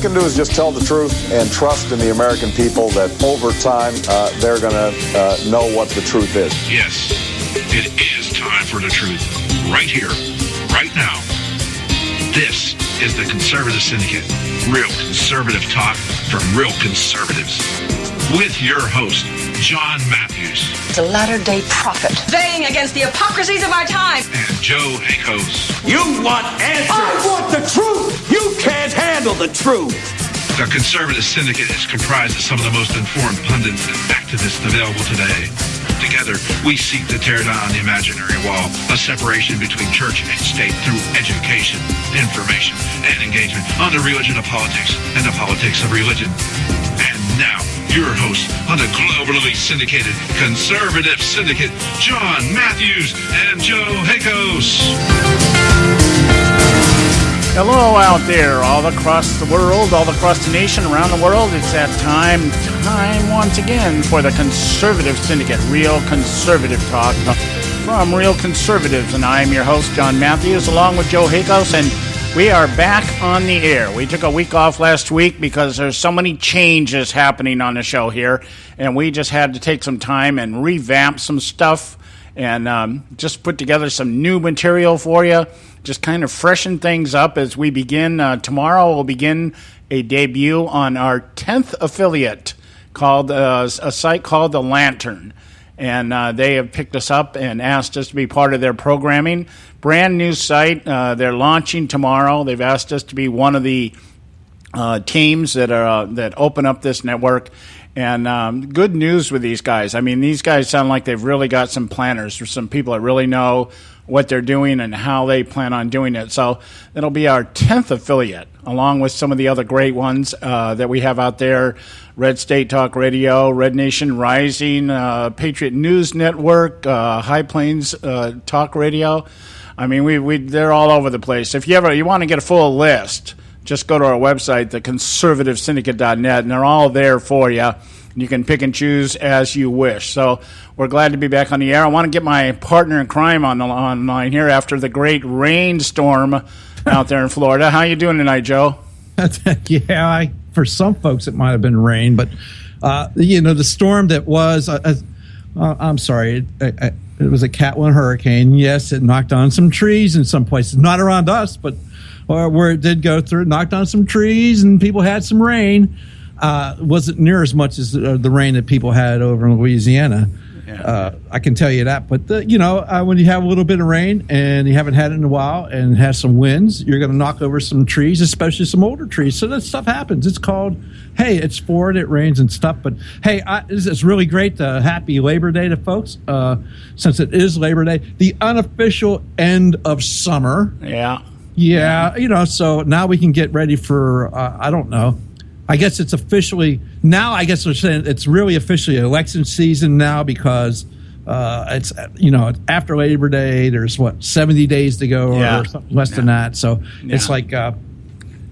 can do is just tell the truth and trust in the American people that over time they're going to know what the truth is. Yes, it is time for the truth. Right here, right now. This is the Conservative Syndicate. Real conservative talk from real conservatives. With your host, John Matthews. It's a latter-day prophet, baying against the hypocrisies of our time. And Joe Hakos. You want answers. I want the truth. You can't handle the truth. The Conservative Syndicate is comprised of some of the most informed pundits and activists available today. Together, we seek to tear down the imaginary wall of separation between church and state through education, information, and engagement on the religion of politics and the politics of religion. And now, your host on the globally syndicated Conservative Syndicate, John Matthews and Joe Hakos. Hello out there, all across the world, all across the nation, around the world. It's that time once again for the Conservative Syndicate, real conservative talk from real conservatives. And I'm your host, John Matthews, along with Joe Hakos, and we are back on the air. We took a week off last week because there's so many changes happening on the show here, and we just had to take some time and revamp some stuff and just put together some new material for you. Just kind of freshen things up as we begin. Tomorrow we'll begin a debut on our 10th affiliate called a site called The Lantern. And they have picked us up and asked us to be part of their programming. Brand new site. They're launching tomorrow. They've asked us to be one of the teams that open up this network. And good news with these guys. I mean, these guys sound like they've really got some planners, or some people that really know what they're doing and how they plan on doing it. So it'll be our 10th affiliate, along with some of the other great ones that we have out there. Red State Talk Radio, Red Nation Rising, Patriot News Network, High Plains Talk Radio. I mean, they're all over the place. If you want to get a full list, just go to our website, theconservativesyndicate.net, and they're all there for you. You can pick and choose as you wish. So we're glad to be back on the air. I want to get my partner in crime on the line here after the great rainstorm out there in Florida. How you doing tonight, Joe? Yeah, for some folks it might have been rain, but the storm that was, I'm sorry, it was a Cat 1 hurricane. Yes, it knocked on some trees in some places, not around us, but where it did go through, it knocked on some trees and people had some rain. Wasn't near as much as the rain that people had over in Louisiana. Yeah. I can tell you that. But, when you have a little bit of rain and you haven't had it in a while and has some winds, you're going to knock over some trees, especially some older trees. So that stuff happens. It's called, hey, it's Florida, it rains and stuff. But, hey, it's really great. Happy Labor Day to folks, since it is Labor Day. The unofficial end of summer. Yeah. Yeah, so now we can get ready for, I don't know. I guess it's officially now. I guess they're saying it's really officially election season now because it's after Labor Day. There's 70 days to go or something less than that. So it's like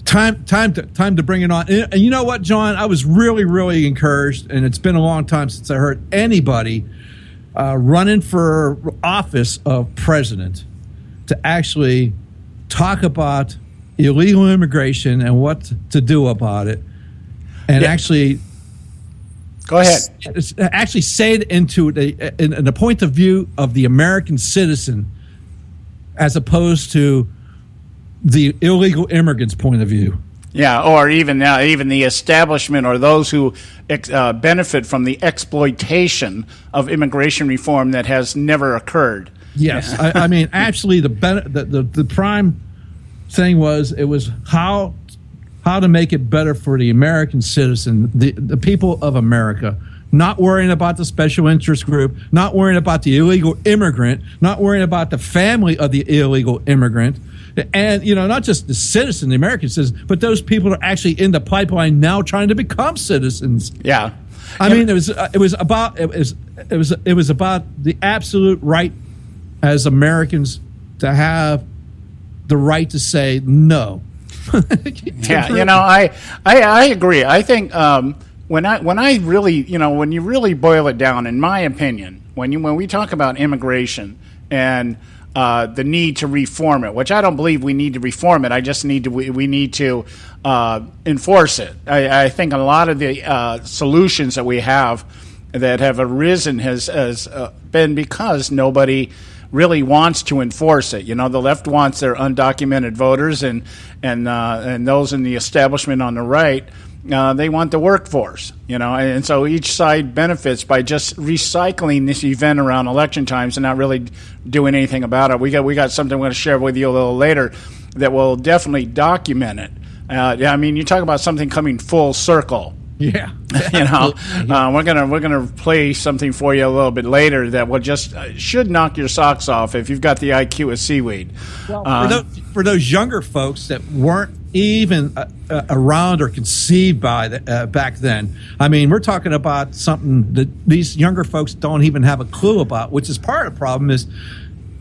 time to bring it on. And you know what, John? I was really, really encouraged, and it's been a long time since I heard anybody running for office of president to actually talk about illegal immigration and what to do about it. And actually, go ahead. Actually, say it in the point of view of the American citizen, as opposed to the illegal immigrant's point of view. Yeah, or even the establishment or those who benefit from the exploitation of immigration reform that has never occurred. Yes, I mean, actually, the prime thing was how to make it better for the American citizen, the people of America, not worrying about the special interest group, not worrying about the illegal immigrant, not worrying about the family of the illegal immigrant, and not just the citizen, the American citizen, but those people that are actually in the pipeline now trying to become citizens. Yeah, I mean, it was about the absolute right as Americans to have the right to say no. Yeah, I agree. I think when I really, when you really boil it down, in my opinion, when we talk about immigration and the need to reform it, which I don't believe we need to reform it. I just need to we need to enforce it. I think a lot of the solutions that we have that have arisen has been because nobody really wants to enforce it. The left wants their undocumented voters and those in the establishment on the right. They want the workforce, and so each side benefits by just recycling this event around election times and not really doing anything about it. We got something we're going to share with you a little later that will definitely document it. You talk about something coming full circle. Yeah, we're gonna play something for you a little bit later that will just should knock your socks off if you've got the IQ of seaweed. Well, for those younger folks that weren't even around or conceived by back then, we're talking about something that these younger folks don't even have a clue about, which is part of the problem. Is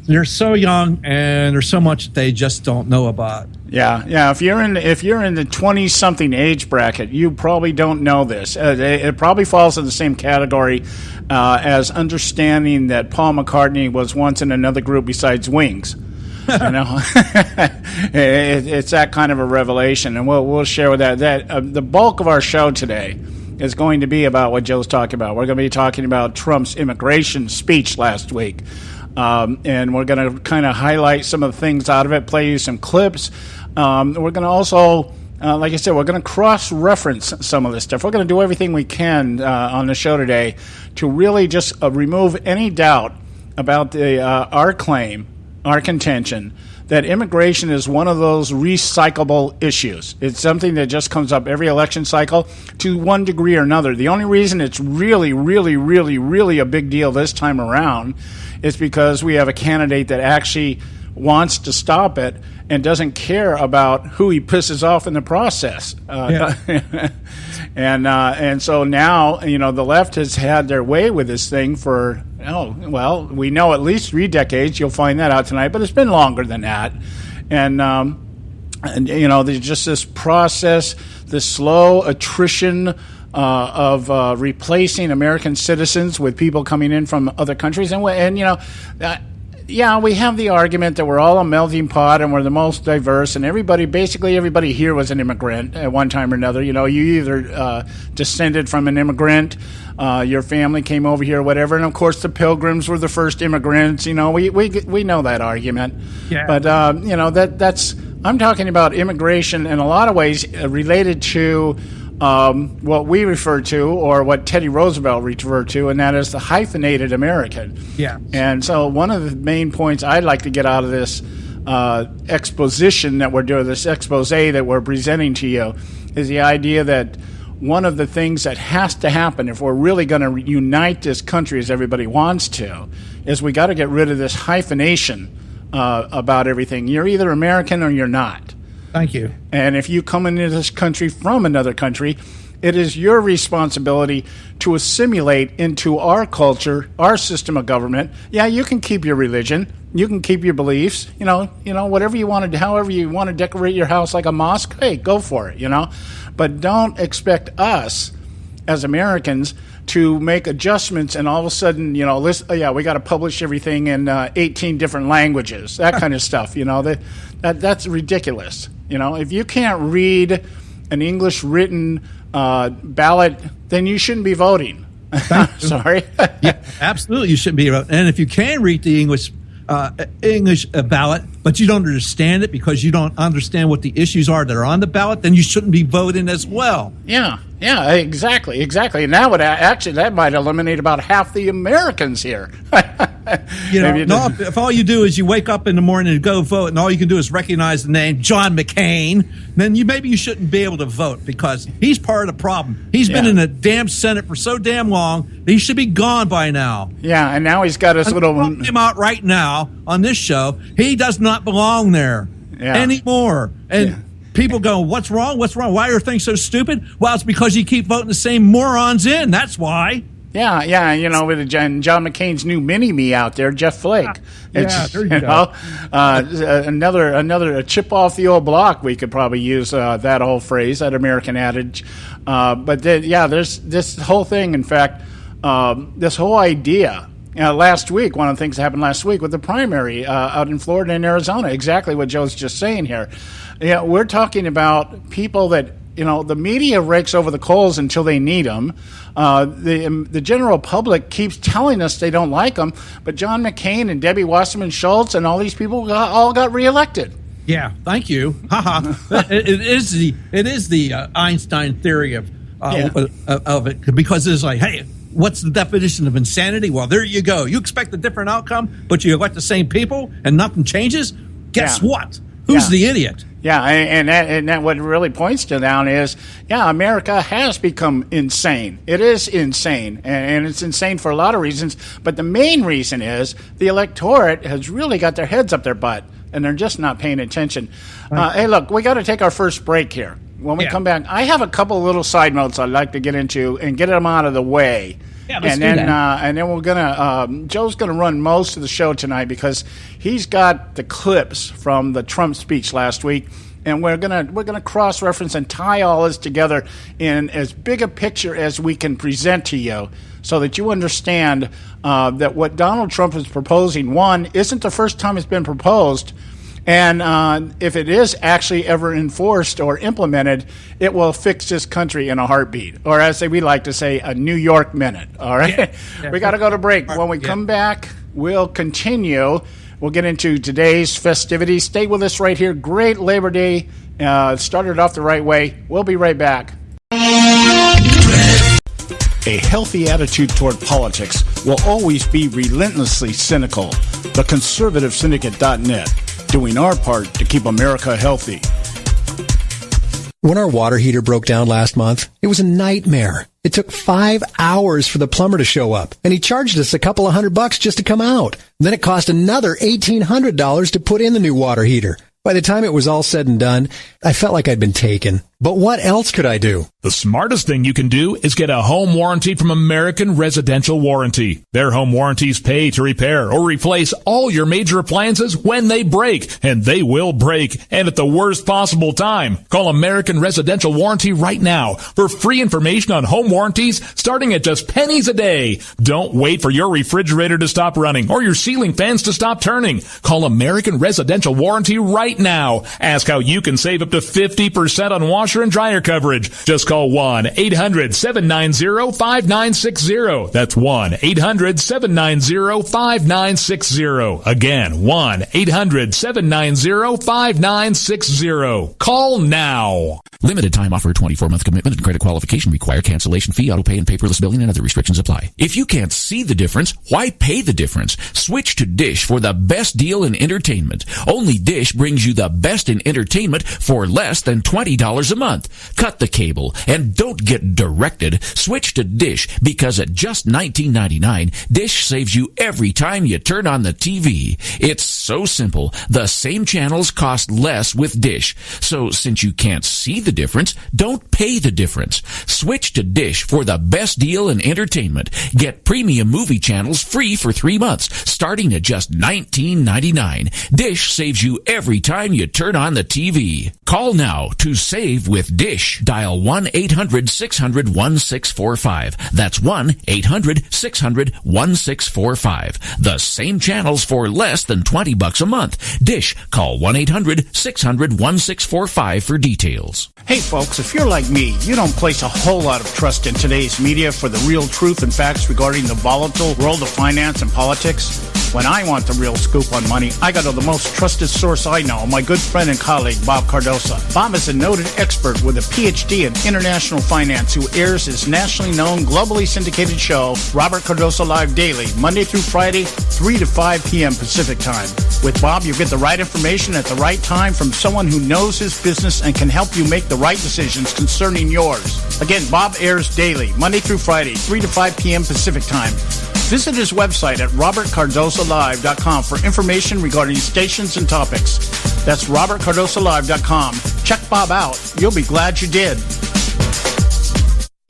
they're so young and there's so much they just don't know about. Yeah. If you're in the 20-something age bracket, you probably don't know this. It probably falls in the same category as understanding that Paul McCartney was once in another group besides Wings. It's that kind of a revelation, and we'll share with that. The bulk of our show today is going to be about what Joe's talking about. We're going to be talking about Trump's immigration speech last week. And we're going to kind of highlight some of the things out of it, play you some clips. We're going to also, like I said, we're going to cross-reference some of this stuff. We're going to do everything we can on the show today to really just remove any doubt about our claim, our contention, that immigration is one of those recyclable issues. It's something that just comes up every election cycle to one degree or another. The only reason it's really, really, really, really a big deal this time around is because we have a candidate that actually wants to stop it and doesn't care about who he pisses off in the process. And so now, the left has had their way with this thing for, we know at least 3 decades. You'll find that out tonight, but it's been longer than that. And there's just this process, this slow attrition of replacing American citizens with people coming in from other countries. We have the argument that we're all a melting pot and we're the most diverse, and basically everybody here was an immigrant at one time or another. You either descended from an immigrant, your family came over here or whatever, and of course the Pilgrims were the first immigrants. We know that argument. Yeah. But that's I'm talking about immigration in a lot of ways related to what we refer to, or what Teddy Roosevelt referred to, and that is the hyphenated American. Yeah. And so one of the main points I'd like to get out of this exposition that we're doing, this expose that we're presenting to you, is the idea that one of the things that has to happen if we're really going to unite this country as everybody wants to, is we got to get rid of this hyphenation about everything. You're either American or you're not. Thank you. And if you come into this country from another country, it is your responsibility to assimilate into our culture, our system of government. Yeah, you can keep your religion, you can keep your beliefs, whatever you want to, however you want to decorate your house like a mosque, hey, go for it, But don't expect us as Americans to make adjustments and all of a sudden, we got to publish everything in 18 different languages, that kind of stuff, that's ridiculous. If you can't read an English written ballot, then you shouldn't be voting. Sorry. Yeah, absolutely, you shouldn't be voting. And if you can read the English ballot, but you don't understand it because you don't understand what the issues are that are on the ballot, then you shouldn't be voting as well. Yeah, exactly. And that might eliminate about half the Americans here. If all you do is you wake up in the morning and go vote, and all you can do is recognize the name John McCain, then maybe you shouldn't be able to vote because he's part of the problem. He's been in the damn Senate for so damn long that he should be gone by now. Yeah, and now he's got his little... him out right now on this show. He does not belong there anymore. And people go, what's wrong? Why are things so stupid? Well, it's because you keep voting the same morons in. That's why. Yeah, with John McCain's new mini-me out there, Jeff Flake. There you go. Another chip off the old block, we could probably use that whole phrase, that American adage. There's this whole thing, in fact, this whole idea last week, one of the things that happened last week with the primary out in Florida and Arizona, exactly what Joe's just saying here. We're talking about people that, the media rakes over the coals until they need them. The general public keeps telling us they don't like them, but John McCain and Debbie Wasserman Schultz and all these people all got reelected. Yeah, thank you. It is the Einstein theory of it, because it's like, hey, what's the definition of insanity? Well, there you go. You expect a different outcome, but you elect the same people and nothing changes. Guess what? Who's the idiot? Yeah, and that what really points to down is, America has become insane. It is insane, and it's insane for a lot of reasons. But the main reason is the electorate has really got their heads up their butt, and they're just not paying attention. Hey, look, we got to take our first break here. When we come back, I have a couple little side notes I'd like to get into and get them out of the way. Yeah, let's do that. And then we're gonna Joe's gonna run most of the show tonight because he's got the clips from the Trump speech last week, and we're gonna cross reference and tie all this together in as big a picture as we can present to you, so that you understand that what Donald Trump is proposing, one, isn't the first time it's been proposed. And if it is actually ever enforced or implemented, it will fix this country in a heartbeat, or as we like to say, a New York minute. All right? Yeah. We got to go to break. When we come back, we'll continue. We'll get into today's festivities. Stay with us right here. Great Labor Day. Started off the right way. We'll be right back. A healthy attitude toward politics will always be relentlessly cynical. TheConservativeSyndicate.net. Doing our part to keep America healthy. When our water heater broke down last month, it was a nightmare. It took 5 hours for the plumber to show up, and he charged us a couple of $100 just to come out. Then it cost another $1,800 to put in the new water heater. By the time it was all said and done, I felt like I'd been taken. But what else could I do? The smartest thing you can do is get a home warranty from American Residential Warranty. Their home warranties pay to repair or replace all your major appliances when they break, and they will break, and at the worst possible time. Call American Residential Warranty right now for free information on home warranties starting at just pennies a day. Don't wait for your refrigerator to stop running or your ceiling fans to stop turning. Call American Residential Warranty right now. Ask how you can save up to 50% on washer and dryer coverage. Just call 1-800-790-5960. That's 1-800-790-5960. Again, 1-800-790-5960. Call now. Limited time offer, 24-month commitment and credit qualification required. Cancellation fee, auto pay, and paperless billing and other restrictions apply. If you can't see the difference, why pay the difference? Switch to Dish for the best deal in entertainment. Only Dish brings you the best in entertainment for less than $20 a month. Cut the cable and don't get directed. Switch to Dish because at just $19.99, Dish saves you every time you turn on the TV. It's so simple. The same channels cost less with Dish. So since you can't see the difference, don't pay the difference. Switch to Dish for the best deal in entertainment. Get premium movie channels free for 3 months, starting at just $19.99. Dish saves you every time you turn on the TV. Call now to save with Dish. Dial 1-800-600-1645. That's 1-800-600-1645. The same channels for less than $20 a month. Dish. Call 1-800-600-1645 for details. Hey folks, if you're like me, you don't place a whole lot of trust in today's media for the real truth and facts regarding the volatile world of finance and politics. When I want the real scoop on money, I go to the most trusted source I know, my good friend and colleague, Bob Cardoso. Bob is a noted expert with a PhD in international finance who airs his nationally known, globally syndicated show, Robert Cardoso Live Daily, Monday through Friday, 3 to 5 p.m. Pacific Time. With Bob, you get the right information at the right time from someone who knows his business and can help you make the right decisions concerning yours. Again, Bob airs daily, Monday through Friday, 3 to 5 p.m. Pacific Time. Visit his website at robertcardosolive.com for information regarding stations and topics. That's robertcardosolive.com. Check Bob out. You'll be glad you did.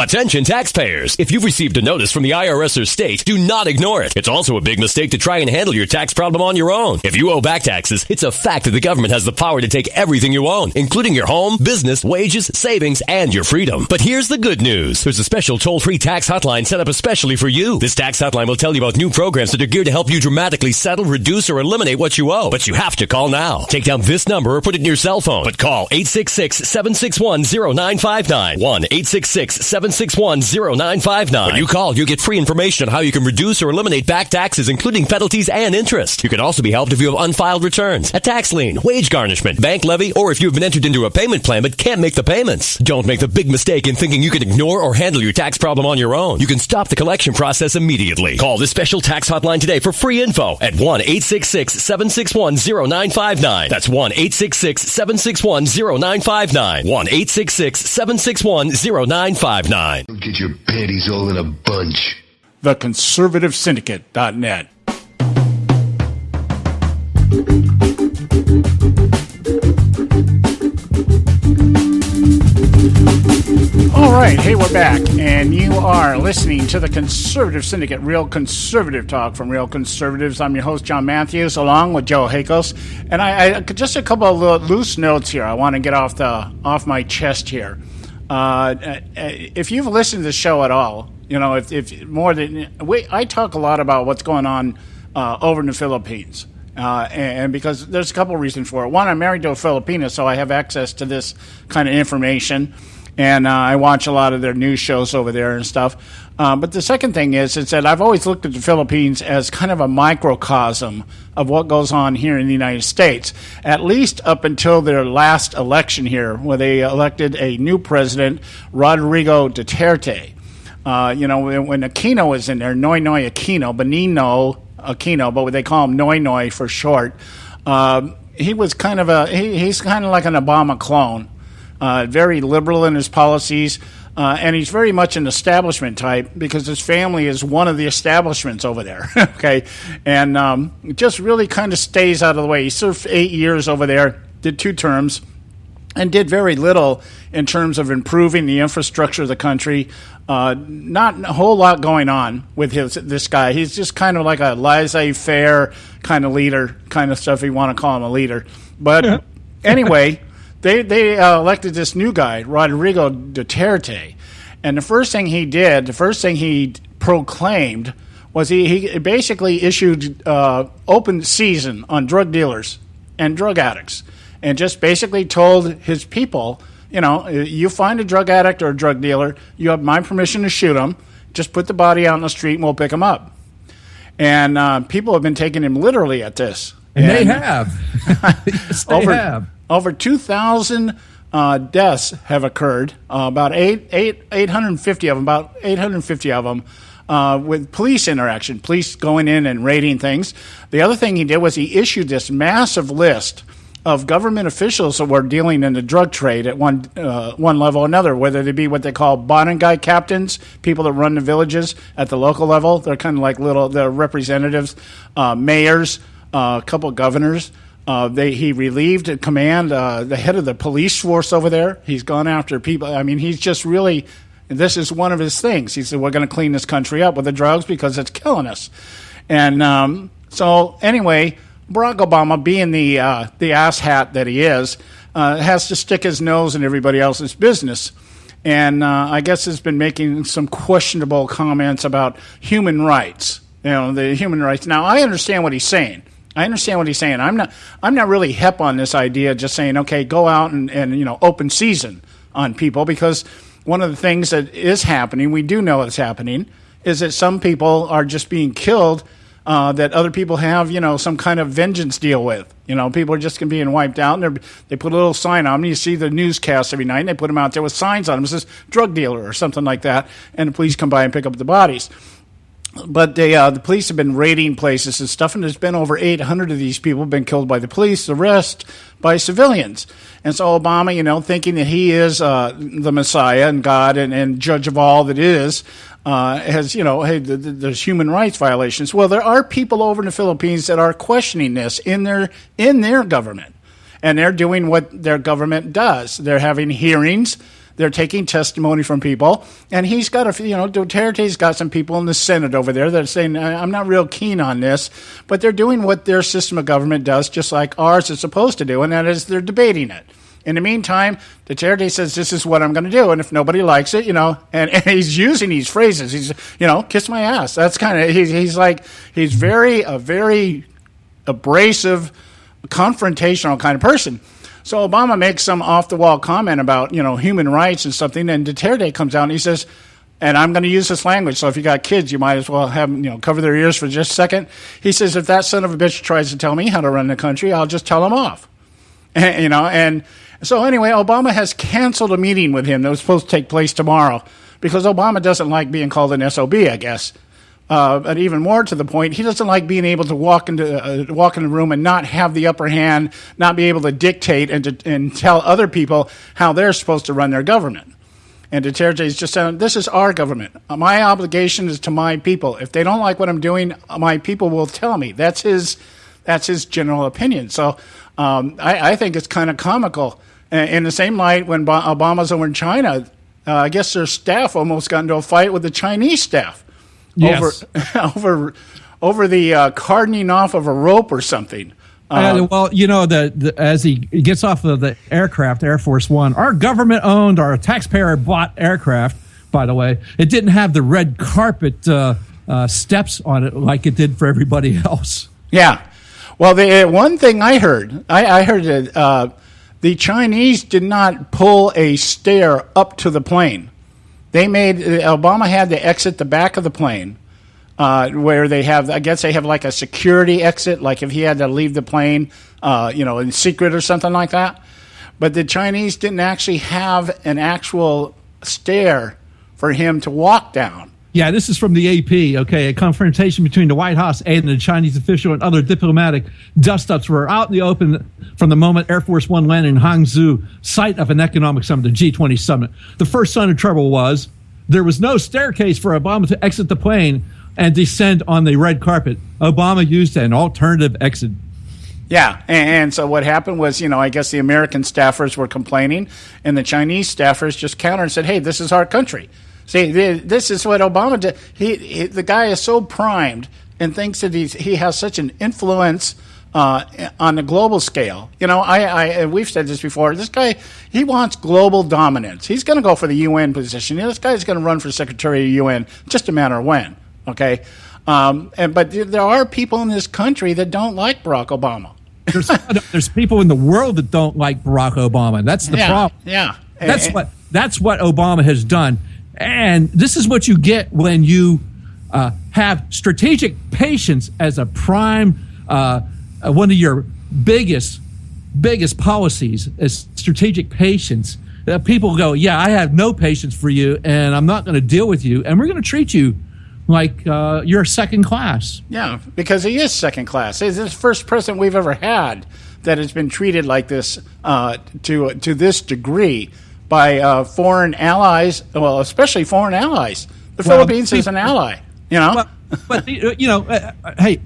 Attention taxpayers. If you've received a notice from the IRS or state, do not ignore it. It's also a big mistake to try and handle your tax problem on your own. If you owe back taxes, it's a fact that the government has the power to take everything you own, including your home, business, wages, savings, and your freedom. But here's the good news. There's a special toll-free tax hotline set up especially for you. This tax hotline will tell you about new programs that are geared to help you dramatically settle, reduce, or eliminate what you owe. But you have to call now. Take down this number or put it in your cell phone. But call 866-761-0959. 1-866-761-0959. When you call, you get free information on how you can reduce or eliminate back taxes, including penalties and interest. You can also be helped if you have unfiled returns, a tax lien, wage garnishment, bank levy, or if you've been entered into a payment plan but can't make the payments. Don't make the big mistake in thinking you can ignore or handle your tax problem on your own. You can stop the collection process immediately. Call this special tax hotline today for free info at 1-866-761-0959. That's 1-866-761-0959. 1-866-761-0959. Get your panties all in a bunch. TheConservativeSyndicate.net. All right, hey, we're back, and you are listening to the Conservative Syndicate, Real Conservative Talk from Real Conservatives. I'm your host, John Matthews, along with Joe Hakos, and I just a couple of loose notes here. I want to get off my chest here. If you've listened to the show at all, you know, if more than I talk a lot about what's going on over in the Philippines, and because there's a couple of reasons for it. One, I'm married to a Filipina, so I have access to this kind of information, and I watch a lot of their news shows over there and stuff. But the second thing is that I've always looked at the Philippines as kind of a microcosm of what goes on here in the United States, at least up until their last election here, where they elected a new president, Rodrigo Duterte. You know, when Aquino was in there, Noynoy Aquino, Benigno Aquino, but they call him Noynoy for short. He was kind of he's kind of like an Obama clone, very liberal in his policies. And he's very much an establishment type because his family is one of the establishments over there, okay? And just really kind of stays out of the way. He served 8 years over there, did 2 terms, and did very little in terms of improving the infrastructure of the country. Not a whole lot going on with this guy. He's just kind of like a laissez-faire kind of leader, kind of stuff, if you want to call him a leader. But anyway... They elected this new guy, Rodrigo Duterte, and the first thing he proclaimed was he basically issued open season on drug dealers and drug addicts, and just basically told his people, you know, you find a drug addict or a drug dealer, you have my permission to shoot him, just put the body out on the street and we'll pick him up. And people have been taking him lliterally at this. And they have. Yes, they have. Over 2,000 deaths have occurred, about 850 of them, with police interaction, police going in and raiding things. The other thing he did was he issued this massive list of government officials that were dealing in the drug trade at one level or another, whether they be what they call barangay captains, people that run the villages at the local level. They're kind of like they're representatives, mayors, a couple of governors. He relieved at command the head of the police force over there. He's gone after people. I mean, he's just really, this is one of his things. He said, we're going to clean this country up with the drugs because it's killing us. And so anyway, Barack Obama, being the asshat that he is, has to stick his nose in everybody else's business. And I guess has been making some questionable comments about human rights, you know, the human rights. Now, I understand what he's saying. I'm not really hep on this idea, just saying, okay, go out and you know, open season on people, because one of the things that is happening, we do know it's happening, is that some people are just being killed that other people have, you know, some kind of vengeance deal with. You know, people are just being wiped out, and they put a little sign on them. You see the newscasts every night, and they put them out there with signs on them. It says drug dealer or something like that, and the police come by and pick up the bodies. But the police have been raiding places and stuff, and there's been over 800 of these people been killed by the police, the rest by civilians. And so Obama, you know, thinking that he is the Messiah and God and judge of all that is, has, you know, hey, there's human rights violations. Well, there are people over in the Philippines that are questioning this in their government, and they're doing what their government does. They're having hearings. They're taking testimony from people, and he's got Duterte's got some people in the Senate over there that are saying, I'm not real keen on this, but they're doing what their system of government does, just like ours is supposed to do, and that is they're debating it. In the meantime, Duterte says, this is what I'm going to do. And if nobody likes it, and he's using these phrases, he's, kiss my ass. That's kind of, he's a very abrasive, confrontational kind of person. So Obama makes some off-the-wall comment about, human rights and something. And Duterte comes out and he says, and I'm going to use this language, so if you got kids, you might as well have them, cover their ears for just a second. He says, if that son of a bitch tries to tell me how to run the country, I'll just tell him off. And so anyway, Obama has canceled a meeting with him that was supposed to take place tomorrow because Obama doesn't like being called an SOB, I guess. But even more to the point, he doesn't like being able to walk in the room and not have the upper hand, not be able to dictate and tell other people how they're supposed to run their government. And Duterte is just saying, this is our government. My obligation is to my people. If they don't like what I'm doing, my people will tell me. That's his general opinion. So I think it's kind of comical. In the same light, when Obama's over in China, I guess their staff almost got into a fight with the Chinese staff over the cardoning off of a rope or something. As he gets off of the aircraft, Air Force One, our government-owned, our taxpayer-bought aircraft, by the way, it didn't have the red carpet steps on it like it did for everybody else. Yeah. Well, the one thing I heard that the Chinese did not pull a stair up to the plane. Obama had to exit the back of the plane, where they have like a security exit, like if he had to leave the plane, in secret or something like that. But the Chinese didn't actually have an actual stair for him to walk down. Yeah, this is from the AP, okay? A confrontation between the White House and the Chinese official and other diplomatic dust-ups were out in the open from the moment Air Force One landed in Hangzhou, site of an economic summit, the G20 summit. The first sign of trouble was there was no staircase for Obama to exit the plane and descend on the red carpet. Obama used an alternative exit. Yeah, and so what happened was, I guess the American staffers were complaining, and the Chinese staffers just countered and said, hey, this is our country. See, this is what Obama did. The guy is so primed and thinks that he has such an influence on the global scale. We've said this before. This guy, he wants global dominance. He's going to go for the UN position. This guy's going to run for Secretary of UN, just a matter of when. Okay, but there are people in this country that don't like Barack Obama. There's people in the world that don't like Barack Obama. That's the problem. Yeah, that's what Obama has done. And this is what you get when you have strategic patience as a prime, one of your biggest policies is strategic patience. People go, yeah, I have no patience for you, and I'm not going to deal with you, and we're going to treat you like you're second class. Yeah, because he is second class. He's the first president we've ever had that has been treated like this to this degree by foreign allies, well, especially foreign allies. The Philippines is an ally, But hey,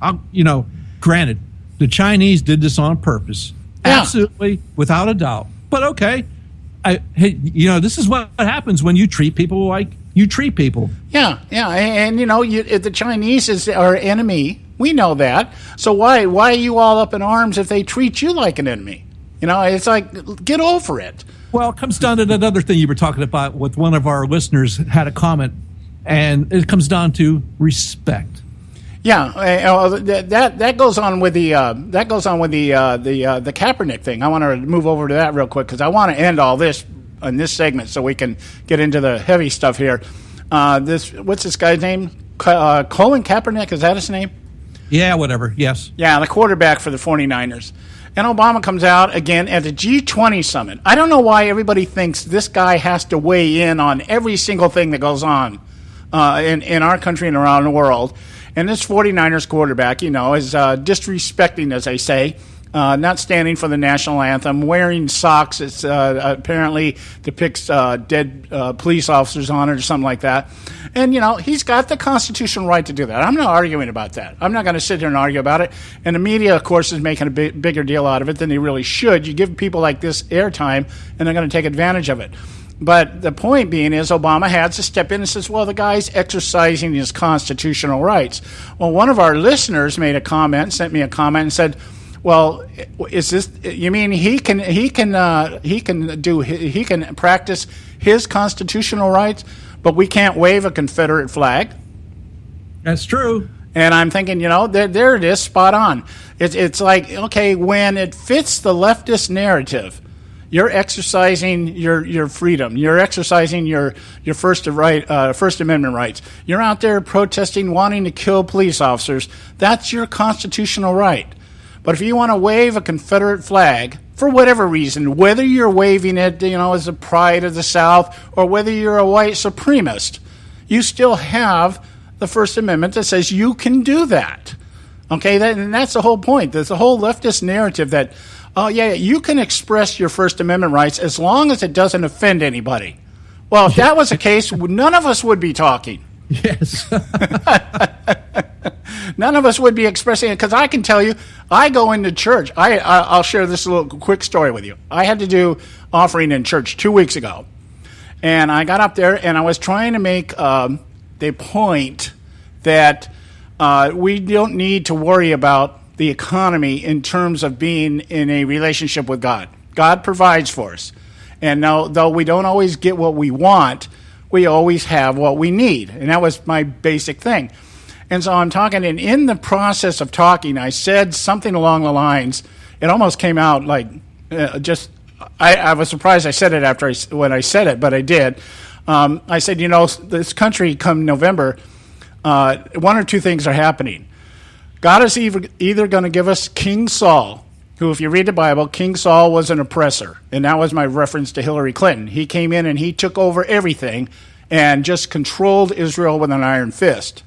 granted, the Chinese did this on purpose, absolutely, without a doubt. But okay, this is what happens when you treat people like you treat people. Yeah, and if the Chinese is our enemy, we know that. So why are you all up in arms if they treat you like an enemy? It's like, get over it. Well, it comes down to that other thing you were talking about with one of our listeners had a comment, and it comes down to respect. Yeah, that goes on with the Kaepernick thing. I want to move over to that real quick because I want to end all this in this segment so we can get into the heavy stuff here. What's this guy's name? Colin Kaepernick, is that his name? Yeah, whatever. Yes. Yeah, the quarterback for the 49ers. And Obama comes out again at the G20 summit. I don't know why everybody thinks this guy has to weigh in on every single thing that goes on in our country and around the world. And this 49ers quarterback, is disrespecting, as they say, not standing for the national anthem, wearing socks that apparently depicts dead police officers on it or something like that. And, he's got the constitutional right to do that. I'm not arguing about that. I'm not going to sit here and argue about it. And the media, of course, is making a bigger deal out of it than they really should. You give people like this airtime, and they're going to take advantage of it. But the point being is Obama had to step in and says, well, the guy's exercising his constitutional rights. Well, one of our listeners made a comment, sent me a comment and said, well, is this, you mean he can practice his constitutional rights, but we can't wave a Confederate flag? That's true. And I'm thinking, there it is, spot on. It's like, okay, when it fits the leftist narrative, you're exercising your freedom. You're exercising your First Amendment rights. You're out there protesting, wanting to kill police officers. That's your constitutional right. But if you want to wave a Confederate flag, for whatever reason, whether you're waving it, as a pride of the South, or whether you're a white supremacist, you still have the First Amendment that says you can do that. Okay, and that's the whole point. There's a whole leftist narrative that, you can express your First Amendment rights as long as it doesn't offend anybody. Well, if that was the case, none of us would be talking. Yes. None of us would be expressing it, because I can tell you, I go into church. I'll share this little quick story with you. I had to do offering in church 2 weeks ago, and I got up there and I was trying to make the point that we don't need to worry about the economy in terms of being in a relationship with God. God provides for us. And now, though we don't always get what we want, we always have what we need. And that was my basic thing. And so I'm talking, and in the process of talking, I said something along the lines, it almost came out like I was surprised I said it when I said it, but I did. I said, this country come November, one or two things are happening. God is either going to give us King Saul, who, if you read the Bible, King Saul was an oppressor, and that was my reference to Hillary Clinton. He came in and he took over everything and just controlled Israel with an iron fist.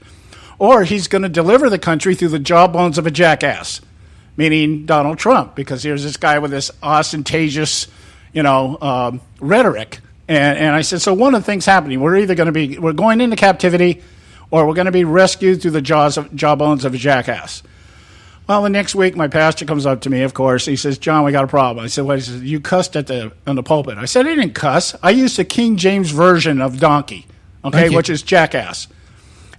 Or he's going to deliver the country through the jawbones of a jackass, meaning Donald Trump, because here's this guy with this ostentatious, rhetoric. And I said, so one of the things happening, we're going into captivity, or we're going to be rescued through the jawbones of a jackass. Well, the next week, my pastor comes up to me, of course. He says, John, we got a problem. I said, what? He says, you cussed on the pulpit. I said, I didn't cuss. I used the King James version of donkey, which is jackass.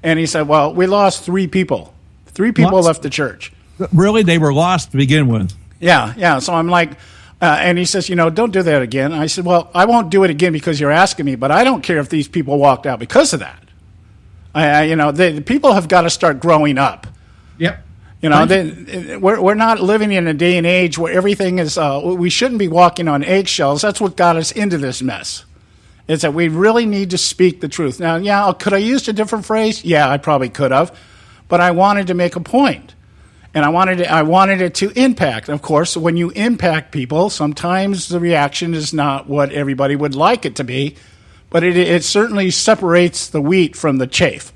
And he said, well, we lost 3 people. 3 people left the church. Really? They were lost to begin with? Yeah. So I'm like, and he says, don't do that again. I said, well, I won't do it again because you're asking me, but I don't care if these people walked out because of that. The people have got to start growing up. Yep. We're not living in a day and age where everything is, we shouldn't be walking on eggshells. That's what got us into this mess. It's that we really need to speak the truth. Now, could I use a different phrase? Yeah, I probably could have, but I wanted to make a point, and I wanted it to impact. Of course, when you impact people, sometimes the reaction is not what everybody would like it to be, but it certainly separates the wheat from the chaff.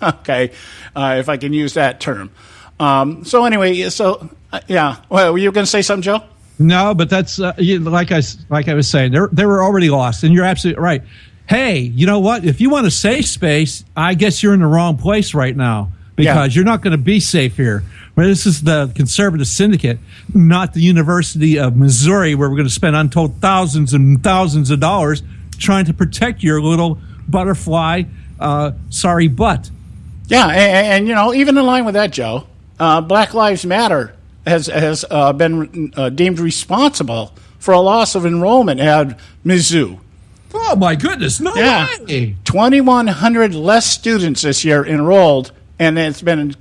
Okay, if I can use that term. So anyway, yeah. Well, were you going to say something, Joe? No, but that's like I was saying, they were already lost, and you're absolutely right. Hey, you know what? If you want a safe space, I guess you're in the wrong place right now, because you're not going to be safe here. Well, this is the Conservative Syndicate, not the University of Missouri, where we're going to spend untold thousands and thousands of dollars trying to protect your little butterfly, sorry butt. Yeah, and even in line with that, Joe, Black Lives Matter has been deemed responsible for a loss of enrollment at Mizzou. Oh, my goodness, no way. 2,100 less students this year enrolled, and it's been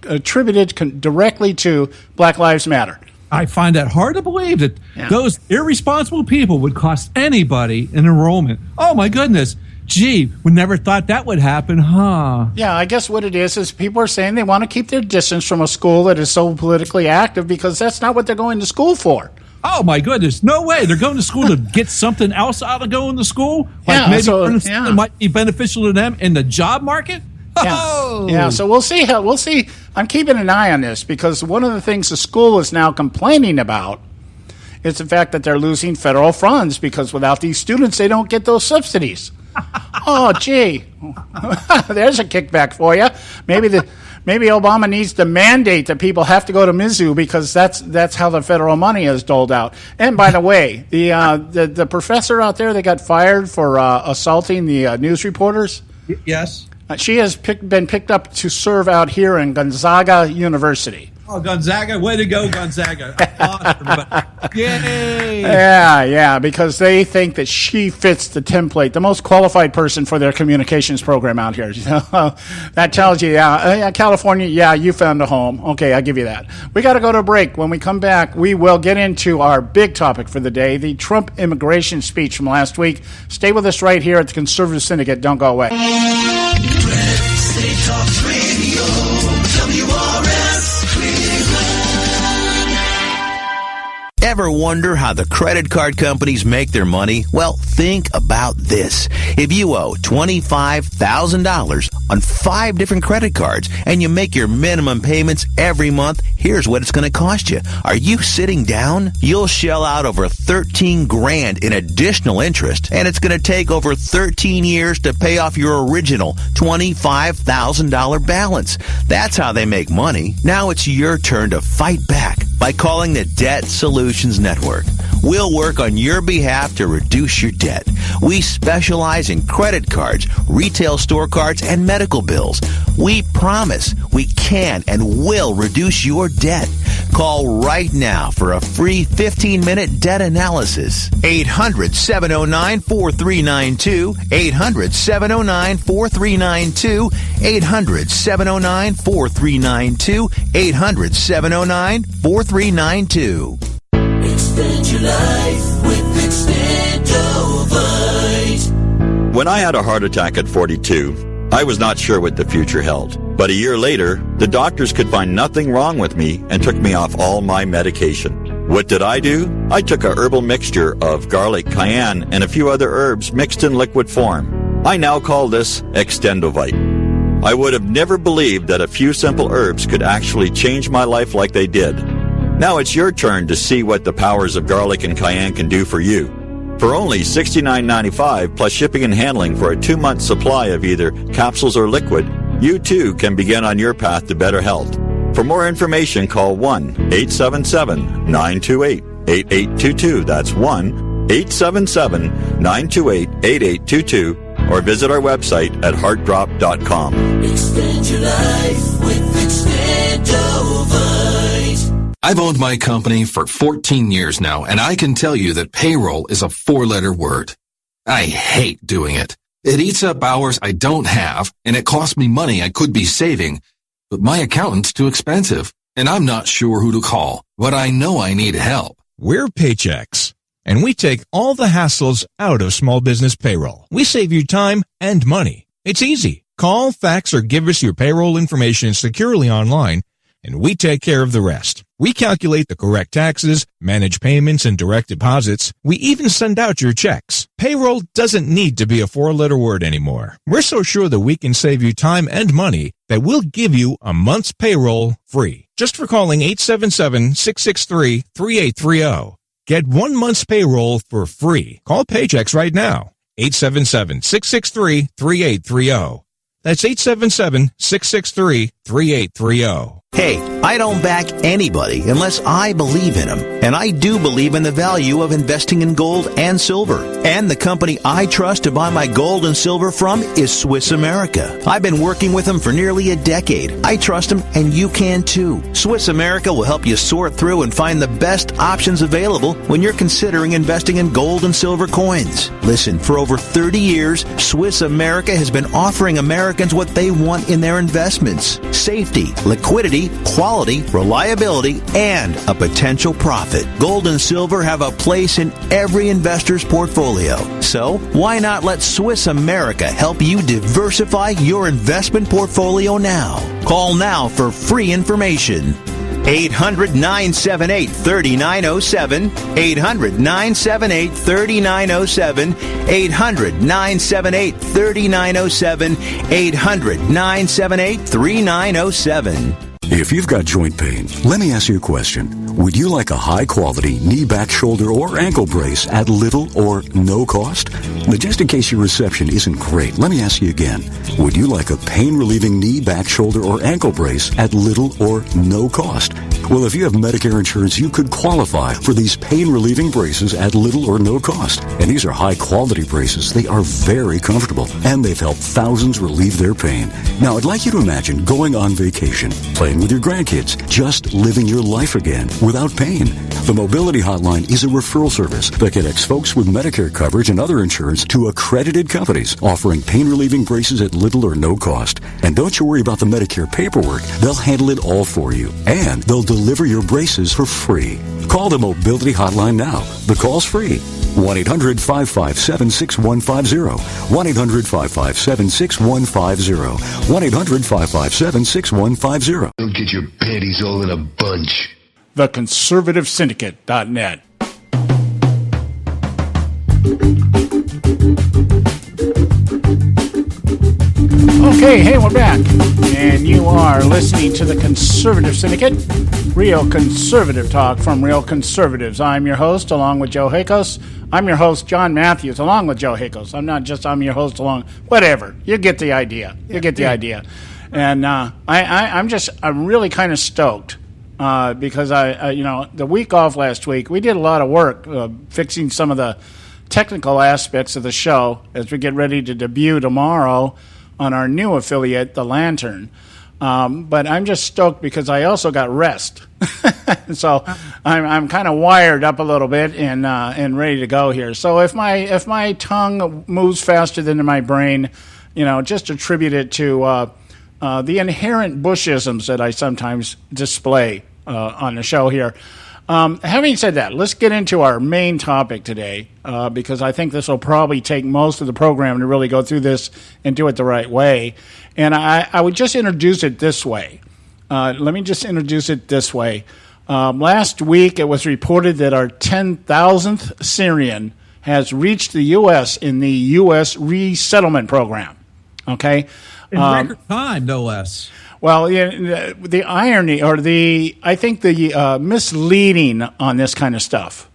attributed directly to Black Lives Matter. I find that hard to believe that those irresponsible people would cost anybody an enrollment. Oh, my goodness. Gee, we never thought that would happen, huh? Yeah, I guess what it is people are saying they want to keep their distance from a school that is so politically active, because that's not what they're going to school for. Oh, my goodness. No way. They're going to school to get something else out of going to school? Like maybe it might be beneficial to them in the job market? Oh. Yeah, so we'll see. I'm keeping an eye on this, because one of the things the school is now complaining about is the fact that they're losing federal funds, because without these students, they don't get those subsidies. Oh, gee. There's a kickback for you. Maybe maybe Obama needs to mandate that people have to go to Mizzou because that's how the federal money is doled out. And by the way, the professor out there that got fired for assaulting the news reporters. Yes. She has been picked up to serve out here in Gonzaga University. Oh, Gonzaga. Way to go, Gonzaga. Awesome. Yay. Yeah, because they think that she fits the template, the most qualified person for their communications program out here. That tells you, California, you found a home. Okay, I'll give you that. We got to go to a break. When we come back, we will get into our big topic for the day, the Trump immigration speech from last week. Stay with us right here at the Conservative Syndicate. Don't go away. Talk Radio, WRS Cleveland. Ever wonder how the credit card companies make their money? Well, think about this. If you owe $25,000 on 5 different credit cards and you make your minimum payments every month, here's what it's going to cost you. Are you sitting down? You'll shell out over $13,000 in additional interest, and it's going to take over 13 years to pay off your original $25,000 balance. That's how they make money. Now it's your turn to fight back by calling the Debt Solutions Network. We'll work on your behalf to reduce your debt. We specialize in credit cards, retail store cards, and medical bills. We promise we can and will reduce your debt. Call right now for a free 15-minute debt analysis. 800-709-4392. 800-709-4392. 800-709-4392. 800-709-4392. Extend your life with Extendovite. When I had a heart attack at 42, I was not sure what the future held. But a year later, the doctors could find nothing wrong with me and took me off all my medication. What did I do? I took a herbal mixture of garlic, cayenne, and a few other herbs mixed in liquid form. I now call this Extendovite. I would have never believed that a few simple herbs could actually change my life like they did. Now it's your turn to see what the powers of garlic and cayenne can do for you. For only $69.95 plus shipping and handling for a 2-month supply of either capsules or liquid, you too can begin on your path to better health. For more information, call 1-877-928-8822. That's 1-877-928-8822. Or visit our website at heartdrop.com. Extend your life with Extendovite. I've owned my company for 14 years now, and I can tell you that payroll is a 4-letter word. I hate doing it. It eats up hours I don't have, and it costs me money I could be saving. But my accountant's too expensive, and I'm not sure who to call, but I know I need help. We're Paychex, and we take all the hassles out of small business payroll. We save you time and money. It's easy. Call, fax, or give us your payroll information securely online, and we take care of the rest. We calculate the correct taxes, manage payments and direct deposits. We even send out your checks. Payroll doesn't need to be a 4-letter word anymore. We're so sure that we can save you time and money that we'll give you a month's payroll free. Just for calling 877-663-3830. Get 1 month's payroll for free. Call Paychex right now. 877-663-3830. That's 877-663-3830. Hey, I don't back anybody unless I believe in them. And I do believe in the value of investing in gold and silver. And the company I trust to buy my gold and silver from is Swiss America. I've been working with them for nearly a decade. I trust them, and you can too. Swiss America will help you sort through and find the best options available when you're considering investing in gold and silver coins. Listen, for over 30 years, Swiss America has been offering Americans what they want in their investments: safety, liquidity, quality, reliability, and a potential profit. Gold and silver have a place in every investor's portfolio. So, why not let Swiss America help you diversify your investment portfolio now? Call now for free information. 800-978-3907. 800-978-3907. 800-978-3907. 800-978-3907. If you've got joint pain, let me ask you a question. Would you like a high-quality knee, back, shoulder, or ankle brace at little or no cost? But just in case your reception isn't great, let me ask you again. Would you like a pain-relieving knee, back, shoulder, or ankle brace at little or no cost? Well, if you have Medicare insurance, you could qualify for these pain-relieving braces at little or no cost. And these are high-quality braces. They are very comfortable, and they've helped thousands relieve their pain. Now, I'd like you to imagine going on vacation, playing with your grandkids, just living your life again without pain. The Mobility Hotline is a referral service that connects folks with Medicare coverage and other insurance to accredited companies offering pain-relieving braces at little or no cost. And don't you worry about the Medicare paperwork. They'll handle it all for you, and they'll deliver your braces for free. Call the Mobility Hotline now. The call's free. 1-800-557-6150. 1-800-557-6150. 1-800-557-6150. Don't get your panties all in a bunch. TheConservativeSyndicate.net. Okay, hey, we're back. And you are listening to the Conservative Syndicate, real conservative talk from real conservatives. I'm your host, along with Joe Hakos. I'm your host, John Matthews, along with Joe Hakos. I'm your host along, whatever. You get the idea. You get the idea. And I'm really kind of stoked because the week off last week, we did a lot of work fixing some of the technical aspects of the show as we get ready to debut tomorrow on our new affiliate, The Lantern. But I'm just stoked because I also got rest. So I'm kind of wired up a little bit and ready to go here. So if my tongue moves faster than my brain, just attribute it to the inherent Bushisms that I sometimes display on the show here. Having said that, let's get into our main topic today because I think this will probably take most of the program to really go through this and do it the right way. And I would just introduce it this way. Let me just introduce it this way. Last week, it was reported that our 10,000th Syrian has reached the U.S. in the U.S. resettlement program. Okay? In record time, no less. Well, the irony or the misleading on this kind of stuff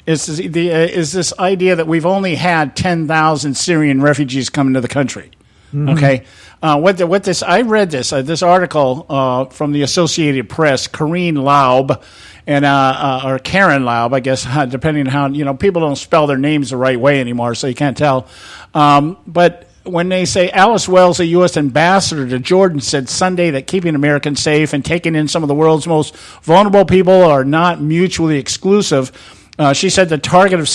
is this idea that we've only had 10,000 Syrian refugees come into the country. Mm-hmm. Okay, I read this article from the Associated Press, Karen Laub, or Karen Laub, I guess, depending on how people don't spell their names the right way anymore, so you can't tell. But when they say Alice Wells, a U.S. ambassador to Jordan, said Sunday that keeping Americans safe and taking in some of the world's most vulnerable people are not mutually exclusive. She said the target of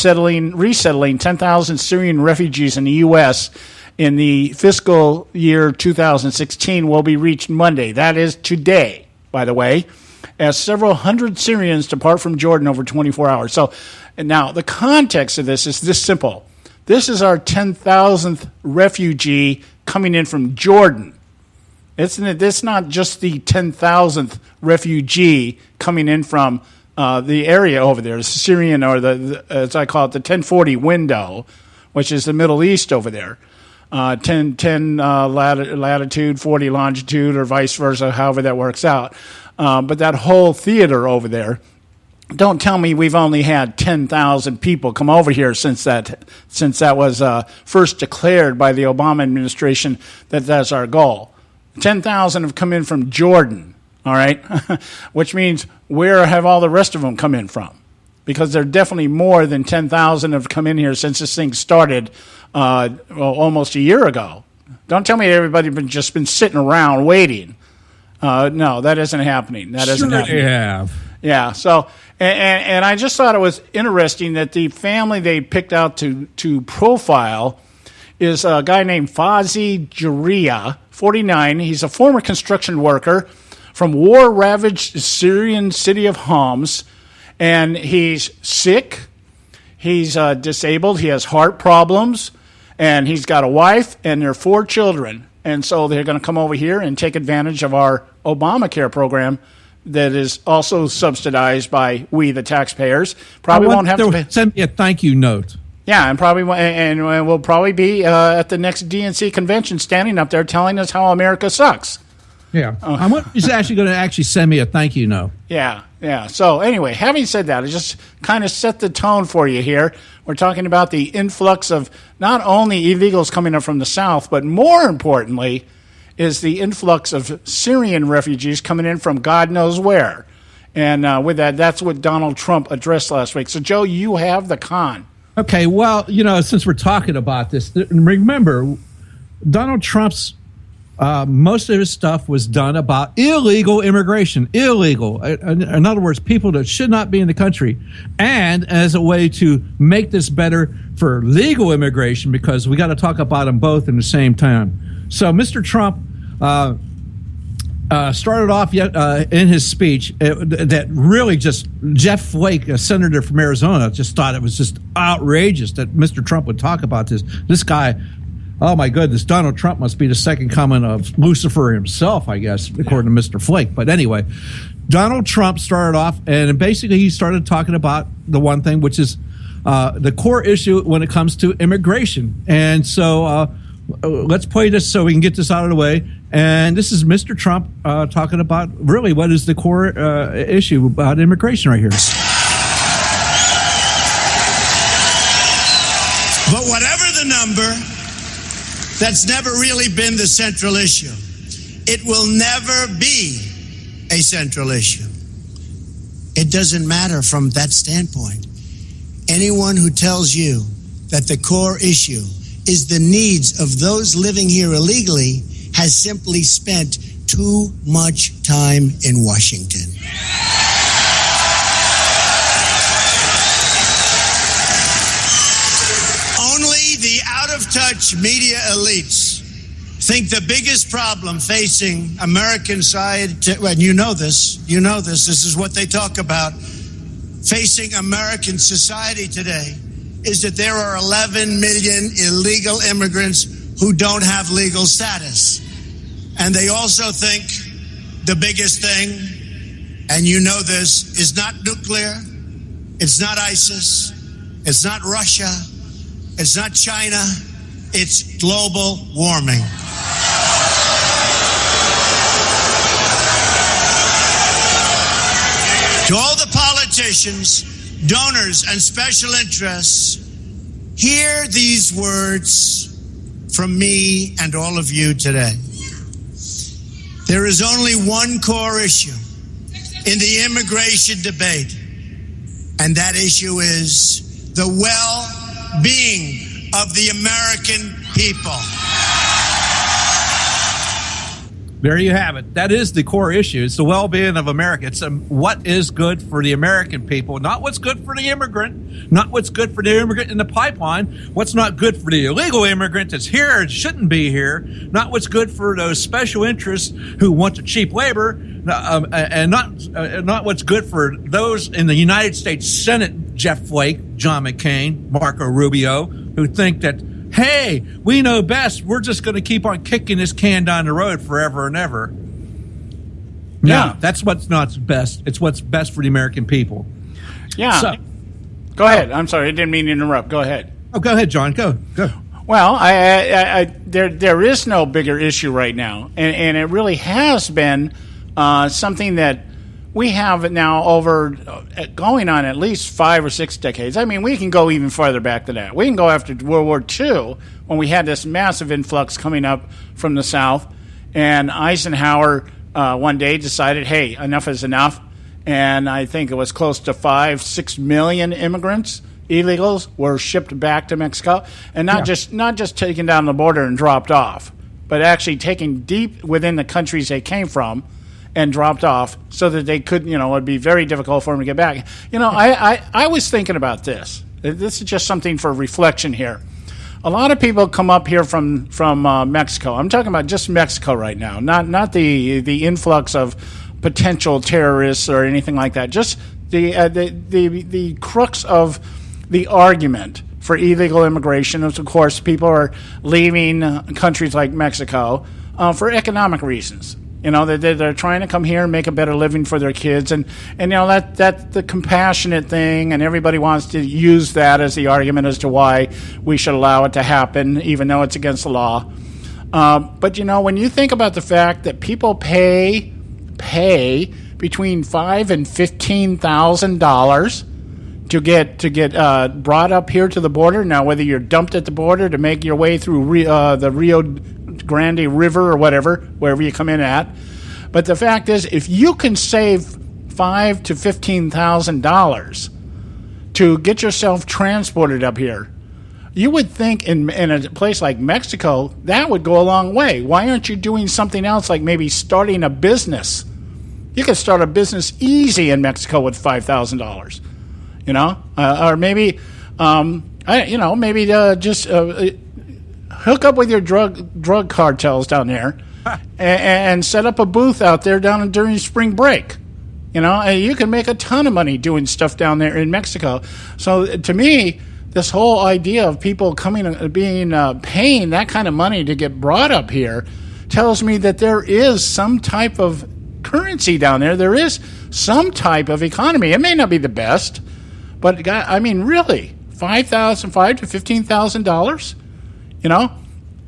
resettling 10,000 Syrian refugees in the U.S. in the fiscal year 2016 will be reached Monday. That is today, by the way, as several hundred Syrians depart from Jordan over 24 hours. So now the context of this is this simple. This is our 10,000th refugee coming in from Jordan. It's not just the 10,000th refugee coming in from the area over there, the Syrian, or as I call it, the 1040 window, which is the Middle East over there. 10 latitude, 40 longitude, or vice versa, however that works out. But that whole theater over there, don't tell me we've only had 10,000 people come over here since that was first declared by the Obama administration that that's our goal. 10,000 have come in from Jordan, all right? Which means where have all the rest of them come in from? Because there are definitely more than 10,000 have come in here since this thing started almost a year ago. Don't tell me everybody's just been sitting around waiting. No, that isn't happening. That isn't happening. They have. Yeah, so, and I just thought it was interesting that the family they picked out to profile is a guy named Fazi Jaria, 49. He's a former construction worker from war-ravaged Syrian city of Homs, and he's sick, he's disabled, he has heart problems, and he's got a wife and their 4 children. And so they're going to come over here and take advantage of our Obamacare program that is also subsidized by we, the taxpayers. Probably won't have to pay. Send me a thank you note. Yeah, and we'll probably be at the next DNC convention standing up there telling us how America sucks. Yeah. I want he's actually going to send me a thank you note. Yeah. So anyway, having said that, I just kind of set the tone for you here. We're talking about the influx of not only illegals coming up from the south, but more importantly is the influx of Syrian refugees coming in from God knows where. And with that, that's what Donald Trump addressed last week. So, Joe, you have the con. Okay, well, since we're talking about this, remember, Donald Trump's most of his stuff was done about illegal immigration. Illegal. In other words, people that should not be in the country. And as a way to make this better for legal immigration, because we got to talk about them both in the same time. So Mr. Trump started off in his speech that really just Jeff Flake, a senator from Arizona, just thought it was just outrageous that Mr. Trump would talk about this. This guy, oh my goodness, Donald Trump must be the second coming of Lucifer himself, I guess, according to Mr. Flake. But anyway, Donald Trump started off, and basically he started talking about the one thing, which is the core issue when it comes to immigration. And so let's play this so we can get this out of the way. And this is Mr. Trump talking about really what is the core issue about immigration right here. But whatever the number, that's never really been the central issue. It will never be a central issue. It doesn't matter from that standpoint. Anyone who tells you that the core issue is the needs of those living here illegally has simply spent too much time in Washington. Only the out-of-touch media elites think the biggest problem facing American society, and you know this, this is what they talk about, facing American society today is that there are 11 million illegal immigrants who don't have legal status. And they also think the biggest thing, and you know this, is not nuclear, it's not ISIS, it's not Russia, it's not China, it's global warming. To all the politicians, donors, and special interests, hear these words from me and all of you today. There is only one core issue in the immigration debate, and that issue is the well-being of the American people. There you have it. That is the core issue. It's the well-being of America. It's what is good for the American people, not what's good for the immigrant, not what's good for the immigrant in the pipeline, what's not good for the illegal immigrant that's here and shouldn't be here, not what's good for those special interests who want the cheap labor, and not what's good for those in the United States Senate, Jeff Flake, John McCain, Marco Rubio, who think that, hey, we know best. We're just going to keep on kicking this can down the road forever and ever. No, that's what's not best. It's what's best for the American people. Yeah. So, go ahead. I'm sorry. I didn't mean to interrupt. Go ahead. Oh, go ahead, John. Go. Well, there is no bigger issue right now. And it really has been something that we have now over going on at least 5 or 6 decades. I mean, we can go even farther back than that. We can go after World War II when we had this massive influx coming up from the South. And Eisenhower one day decided, hey, enough is enough. And I think it was close to 5-6 million immigrants, illegals, were shipped back to Mexico. And not just taken down the border and dropped off, but actually taken deep within the countries they came from and dropped off so that they could, it would be very difficult for them to get back. I was thinking about this. This is just something for reflection here. A lot of people come up here from Mexico. I'm talking about just Mexico right now, not the influx of potential terrorists or anything like that. Just the crux of the argument for illegal immigration is, of course, people are leaving countries like Mexico for economic reasons. They're trying to come here and make a better living for their kids, and that's the compassionate thing, and everybody wants to use that as the argument as to why we should allow it to happen, even though it's against the law. But, when you think about the fact that people pay between $5,000 and $15,000 to get brought up here to the border. Now, whether you're dumped at the border to make your way through the Rio Grande River or wherever you come in at. But the fact is, if you can save $5,000 to $15,000 to get yourself transported up here, you would think in a place like Mexico, that would go a long way. Why aren't you doing something else, like maybe starting a business? You could start a business easy in Mexico with $5,000. Or maybe, just hook up with your drug cartels down there and set up a booth out there during spring break. And you can make a ton of money doing stuff down there in Mexico. So to me, this whole idea of people paying that kind of money to get brought up here tells me that there is some type of currency down there. There is some type of economy. It may not be the best. But, really, $5,000 to $15,000,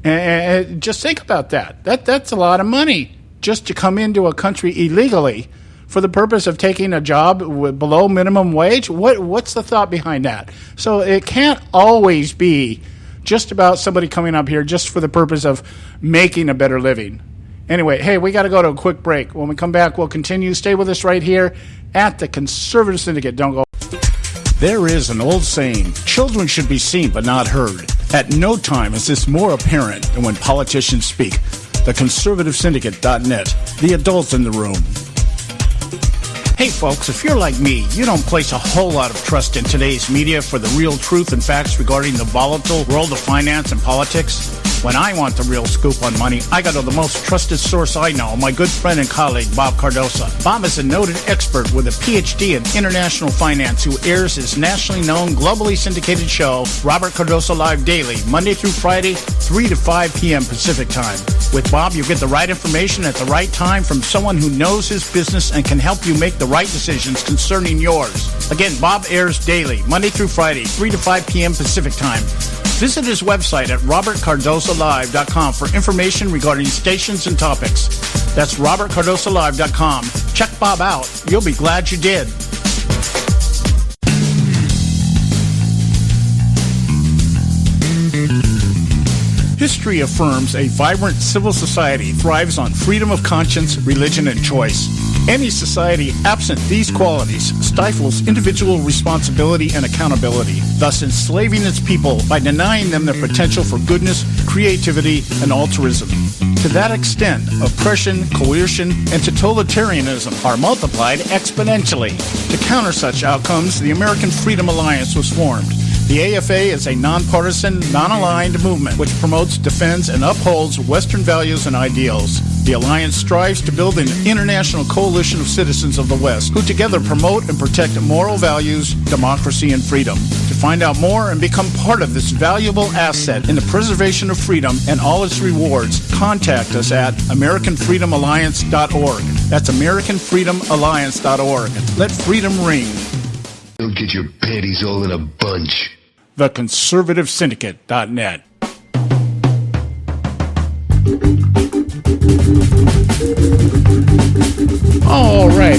and just think about that. That's a lot of money just to come into a country illegally for the purpose of taking a job below minimum wage. What's the thought behind that? So it can't always be just about somebody coming up here just for the purpose of making a better living. Anyway, hey, we got to go to a quick break. When we come back, we'll continue. Stay with us right here at the Conservative Syndicate. Don't go. There is an old saying, children should be seen but not heard. At no time is this more apparent than when politicians speak. TheConservativeSyndicate.net, the adults in the room. Hey folks, if you're like me, you don't place a whole lot of trust in today's media for the real truth and facts regarding the volatile world of finance and politics. When I want the real scoop on money, I go to the most trusted source I know, my good friend and colleague, Bob Cardoso. Bob is a noted expert with a PhD in international finance who airs his nationally known, globally syndicated show, Robert Cardoso Live Daily, Monday through Friday, 3 to 5 p.m. Pacific Time. With Bob, you get the right information at the right time from someone who knows his business and can help you make the right decisions concerning yours. Again, Bob airs daily, Monday through Friday, 3 to 5 p.m. Pacific Time. Visit his website at robertcardosolive.com for information regarding stations and topics. That's robertcardosolive.com. Check Bob out. You'll be glad you did. History affirms a vibrant civil society thrives on freedom of conscience, religion, and choice. Any society absent these qualities stifles individual responsibility and accountability, thus enslaving its people by denying them their potential for goodness, creativity, and altruism. To that extent, oppression, coercion, and totalitarianism are multiplied exponentially. To counter such outcomes, the American Freedom Alliance was formed. The AFA is a nonpartisan, non-aligned movement which promotes, defends, and upholds Western values and ideals. The Alliance strives to build an international coalition of citizens of the West who together promote and protect moral values, democracy, and freedom. To find out more and become part of this valuable asset in the preservation of freedom and all its rewards, contact us at AmericanFreedomAlliance.org. That's AmericanFreedomAlliance.org. Let freedom ring. Don't get your panties all in a bunch. TheConservativeSyndicate.net.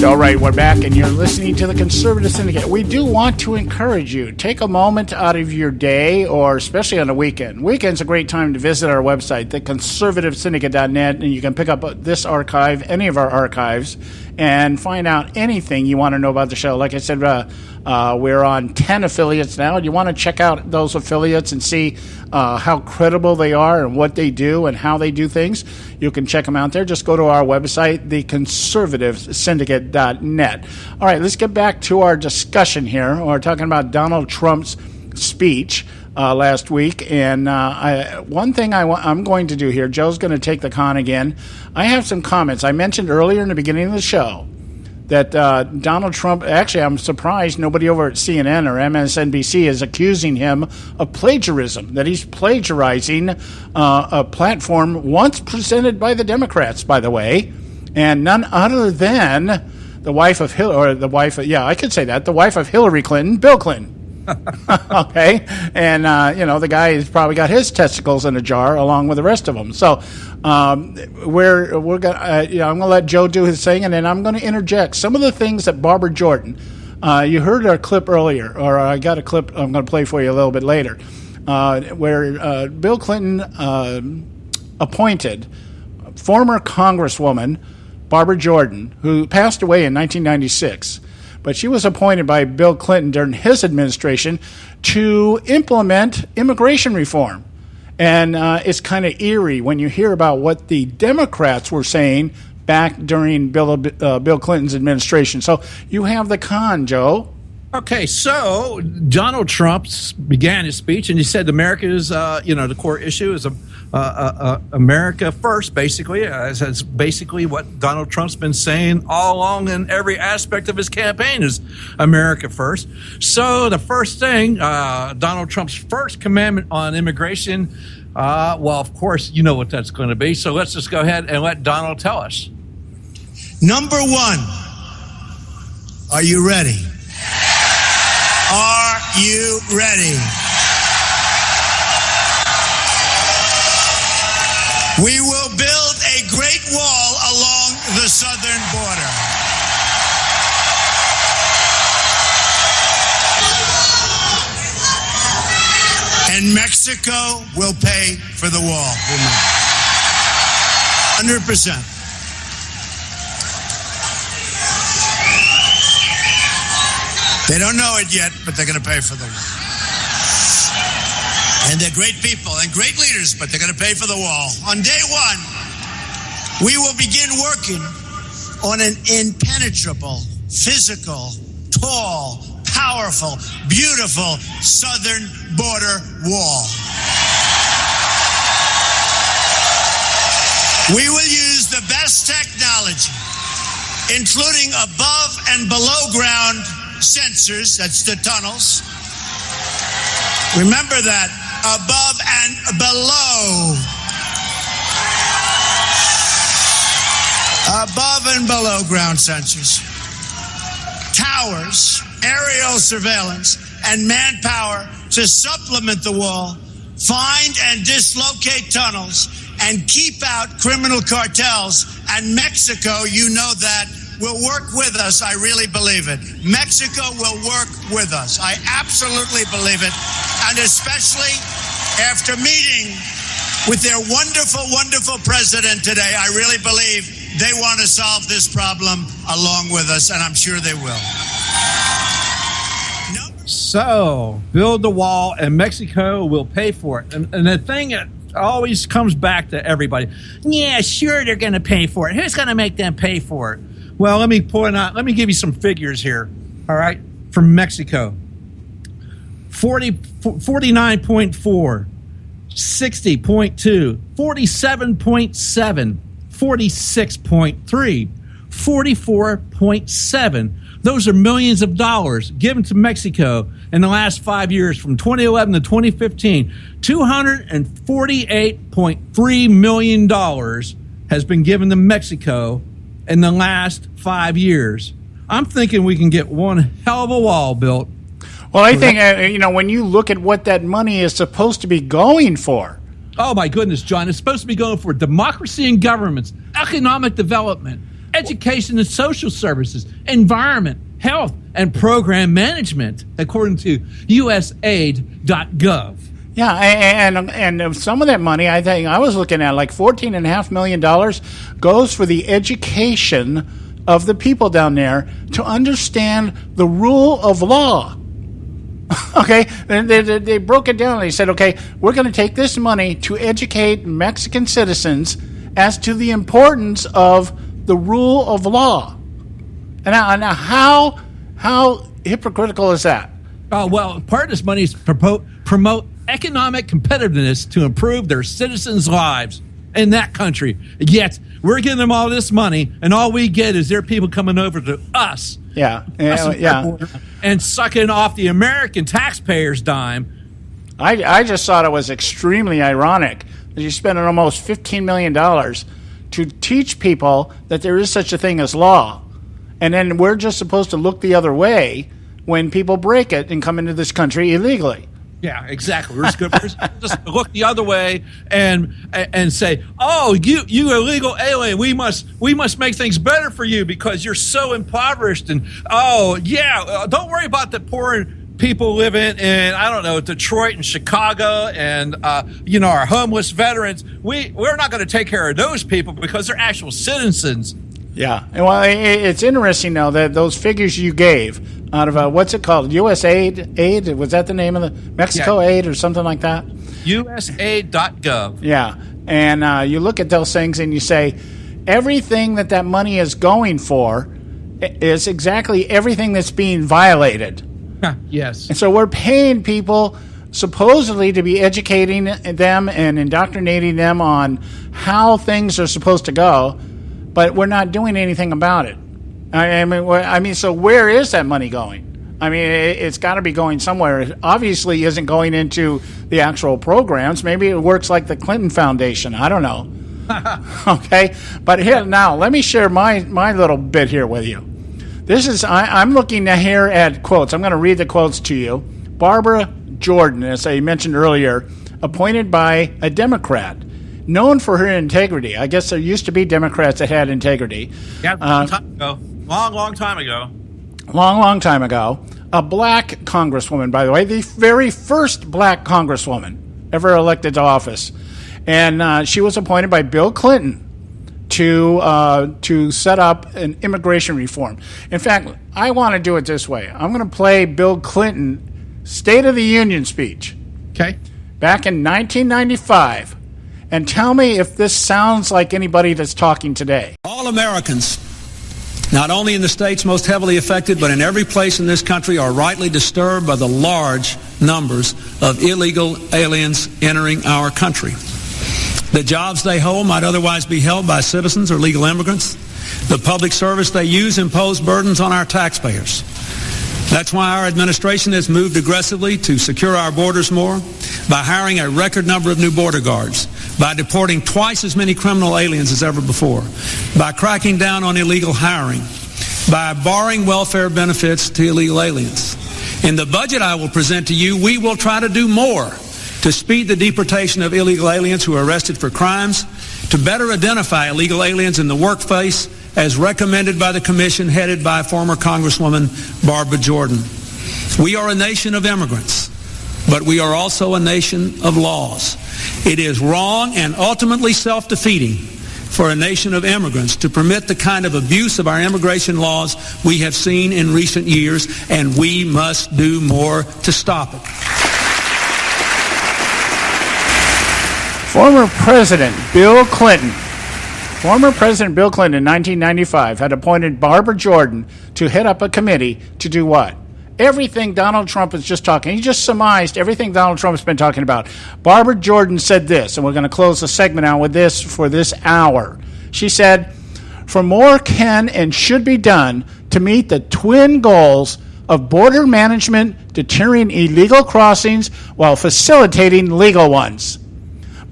All right, we're back, and you're listening to the Conservative Syndicate. We do want to encourage you. Take a moment out of your day, or especially on the weekend. Weekend's a great time to visit our website, theconservativesyndicate.net, and you can pick up this archive, any of our archives, and find out anything you want to know about the show. Like I said, we're on 10 affiliates now. You want to check out those affiliates and see how credible they are and what they do and how they do things. You can check them out there. Just go to our website, theconservativesyndicate.net. All right, let's get back to our discussion here. We're talking about Donald Trump's speech last week. And one thing I'm going to do here, Joe's going to take the con again. I have some comments. I mentioned earlier in the beginning of the show that Donald Trump, actually I'm surprised nobody over at CNN or MSNBC is accusing him of plagiarism, that he's plagiarizing a platform once presented by the Democrats, by the way, and none other than the wife of Hillary, the wife of Hillary Clinton, Bill Clinton. Okay, and the guy has probably got his testicles in a jar along with the rest of them. So we're gonna I'm gonna let Joe do his thing, and then I'm gonna interject some of the things that Barbara Jordan. You heard our clip earlier, or I got a clip I'm going to play for you a little bit later, where Bill Clinton appointed former Congresswoman Barbara Jordan, who passed away in 1996. But she was appointed by Bill Clinton during his administration to implement immigration reform. And it's kind of eerie when you hear about what the Democrats were saying back during Bill Clinton's administration. So you have the con, Joe. Okay, so Donald Trump began his speech, and he said America's, the core issue is America first, basically. That's basically what Donald Trump's been saying all along in every aspect of his campaign is America first. So the first thing, Donald Trump's first commandment on immigration, of course, you know what that's going to be. So let's just go ahead and let Donald tell us. Number one, are you ready? Are you ready? We will build a great wall along the southern border. And Mexico will pay for the wall. 100%. They don't know it yet, but they're going to pay for them. And they're great people and great leaders, but they're going to pay for the wall. On day one, we will begin working on an impenetrable, physical, tall, powerful, beautiful southern border wall. We will use the best technology, including above and below ground sensors, that's the tunnels. Remember that, above and below. Above and below ground sensors. Towers, aerial surveillance, and manpower to supplement the wall, find and dislocate tunnels, and keep out criminal cartels. And Mexico, you know that, will work with us. I really believe it. Mexico will work with us. I absolutely believe it. And especially after meeting with their wonderful, wonderful president today, I really believe they want to solve this problem along with us, and I'm sure they will. So, build the wall, and Mexico will pay for it. And the thing that always comes back to everybody, yeah, sure, they're going to pay for it. Who's going to make them pay for it? Well, let me give you some figures here, all right, from Mexico. 49.4, 60.2, 47.7, 46.3, 44.7. Those are millions of dollars given to Mexico in the last 5 years, from 2011 to 2015. $248.3 million has been given to Mexico in the last 5 years. I'm thinking we can get one hell of a wall built. Well, I think, when you look at what that money is supposed to be going for. Oh, my goodness, John. It's supposed to be going for democracy and governments, economic development, education and social services, environment, health, and program management, according to USAID.gov. Yeah, and some of that money, I think I was looking at like $14.5 million goes for the education of the people down there to understand the rule of law. Okay, and they broke it down. They said, okay, we're going to take this money to educate Mexican citizens as to the importance of the rule of law. And now how hypocritical is that? Oh, well, part of this money is promote economic competitiveness to improve their citizens' lives in that country. Yet we're giving them all this money, and all we get is their people coming over to us. Yeah. And sucking off the American taxpayers' dime. I just thought it was extremely ironic that you spent almost $15 million to teach people that there is such a thing as law. And then we're just supposed to look the other way when people break it and come into this country illegally. Yeah, exactly. We're just look the other way and say, "Oh, you illegal alien. We must make things better for you because you're so impoverished." And don't worry about the poor people living in I don't know Detroit and Chicago and our homeless veterans. We're not going to take care of those people because they're actual citizens. Yeah, well, it's interesting though that those figures you gave out of what's it called? U.S. Aid? Was that the name of the Mexico Aid or something like that? USAid.gov. Yeah, and you look at those things and you say everything that money is going for is exactly everything that's being violated. Yes. And so we're paying people supposedly to be educating them and indoctrinating them on how things are supposed to go, but we're not doing anything about it. I mean, so where is that money going? I mean, it's got to be going somewhere. It obviously isn't going into the actual programs. Maybe it works like the Clinton Foundation. I don't know. Okay, but here now, let me share my little bit here with you. This is I'm looking here at quotes. I'm going to read the quotes to you. Barbara Jordan, as I mentioned earlier, appointed by a Democrat, known for her integrity. I guess there used to be Democrats that had integrity. Yeah, long time ago. Long time ago. Long time ago. A black congresswoman, by the way, the very first black congresswoman ever elected to office. And she was appointed by Bill Clinton to set up an immigration reform. In fact, I want to do it this way. I'm going to play Bill Clinton State of the Union speech. Okay. Back in 1995. And tell me if this sounds like anybody that's talking today. All Americans, not only in the states most heavily affected, but in every place in this country, are rightly disturbed by the large numbers of illegal aliens entering our country. The jobs they hold might otherwise be held by citizens or legal immigrants. The public service they use impose burdens on our taxpayers. That's why our administration has moved aggressively to secure our borders more, by hiring a record number of new border guards, by deporting twice as many criminal aliens as ever before, by cracking down on illegal hiring, by barring welfare benefits to illegal aliens. In the budget I will present to you, we will try to do more to speed the deportation of illegal aliens who are arrested for crimes, to better identify illegal aliens in the workplace, as recommended by the commission headed by former Congresswoman Barbara Jordan. We are a nation of immigrants, but we are also a nation of laws. It is wrong and ultimately self-defeating for a nation of immigrants to permit the kind of abuse of our immigration laws we have seen in recent years, and we must do more to stop it. Former President Bill Clinton in 1995 had appointed Barbara Jordan to head up a committee to do what? Everything Donald Trump is just talking. He just surmised everything Donald Trump has been talking about. Barbara Jordan said this, and we're going to close the segment out with this for this hour. She said, "For more can and should be done to meet the twin goals of border management, deterring illegal crossings while facilitating legal ones.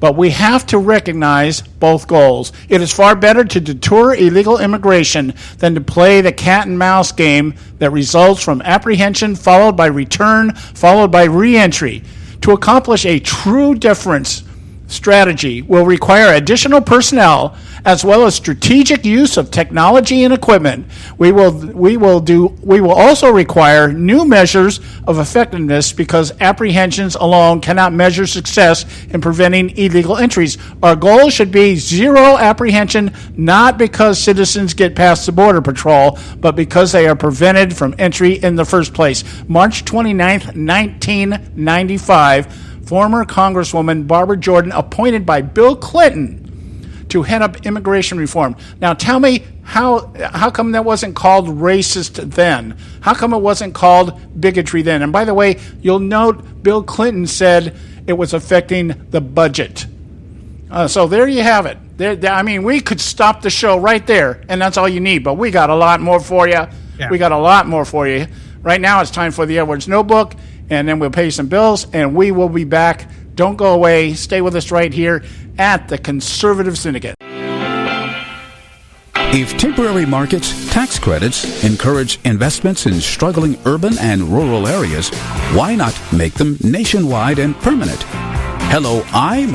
But we have to recognize both goals. It is far better to deter illegal immigration than to play the cat and mouse game that results from apprehension followed by return, followed by reentry. To accomplish a true difference strategy will require additional personnel as well as strategic use of technology and equipment. We will also require new measures of effectiveness because apprehensions alone cannot measure success in preventing illegal entries. Our goal should be zero apprehension, not because citizens get past the Border Patrol, but because they are prevented from entry in the first place." March 29th, 1995, former Congresswoman Barbara Jordan, appointed by Bill Clinton to head up immigration reform. Now tell me, how come that wasn't called racist then? How come it wasn't called bigotry then? And by the way, you'll note Bill Clinton said it was affecting the budget. So there you have it. I mean, we could stop the show right there, and that's all you need. But we got a lot more for you. Yeah. We got a lot more for you. Right now it's time for the Edwards Notebook, and then we'll pay some bills, and we will be back. Don't go away. Stay with us right here at the Conservative Syndicate. If temporary markets, tax credits encourage investments in struggling urban and rural areas, why not make them nationwide and permanent? Hello, I'm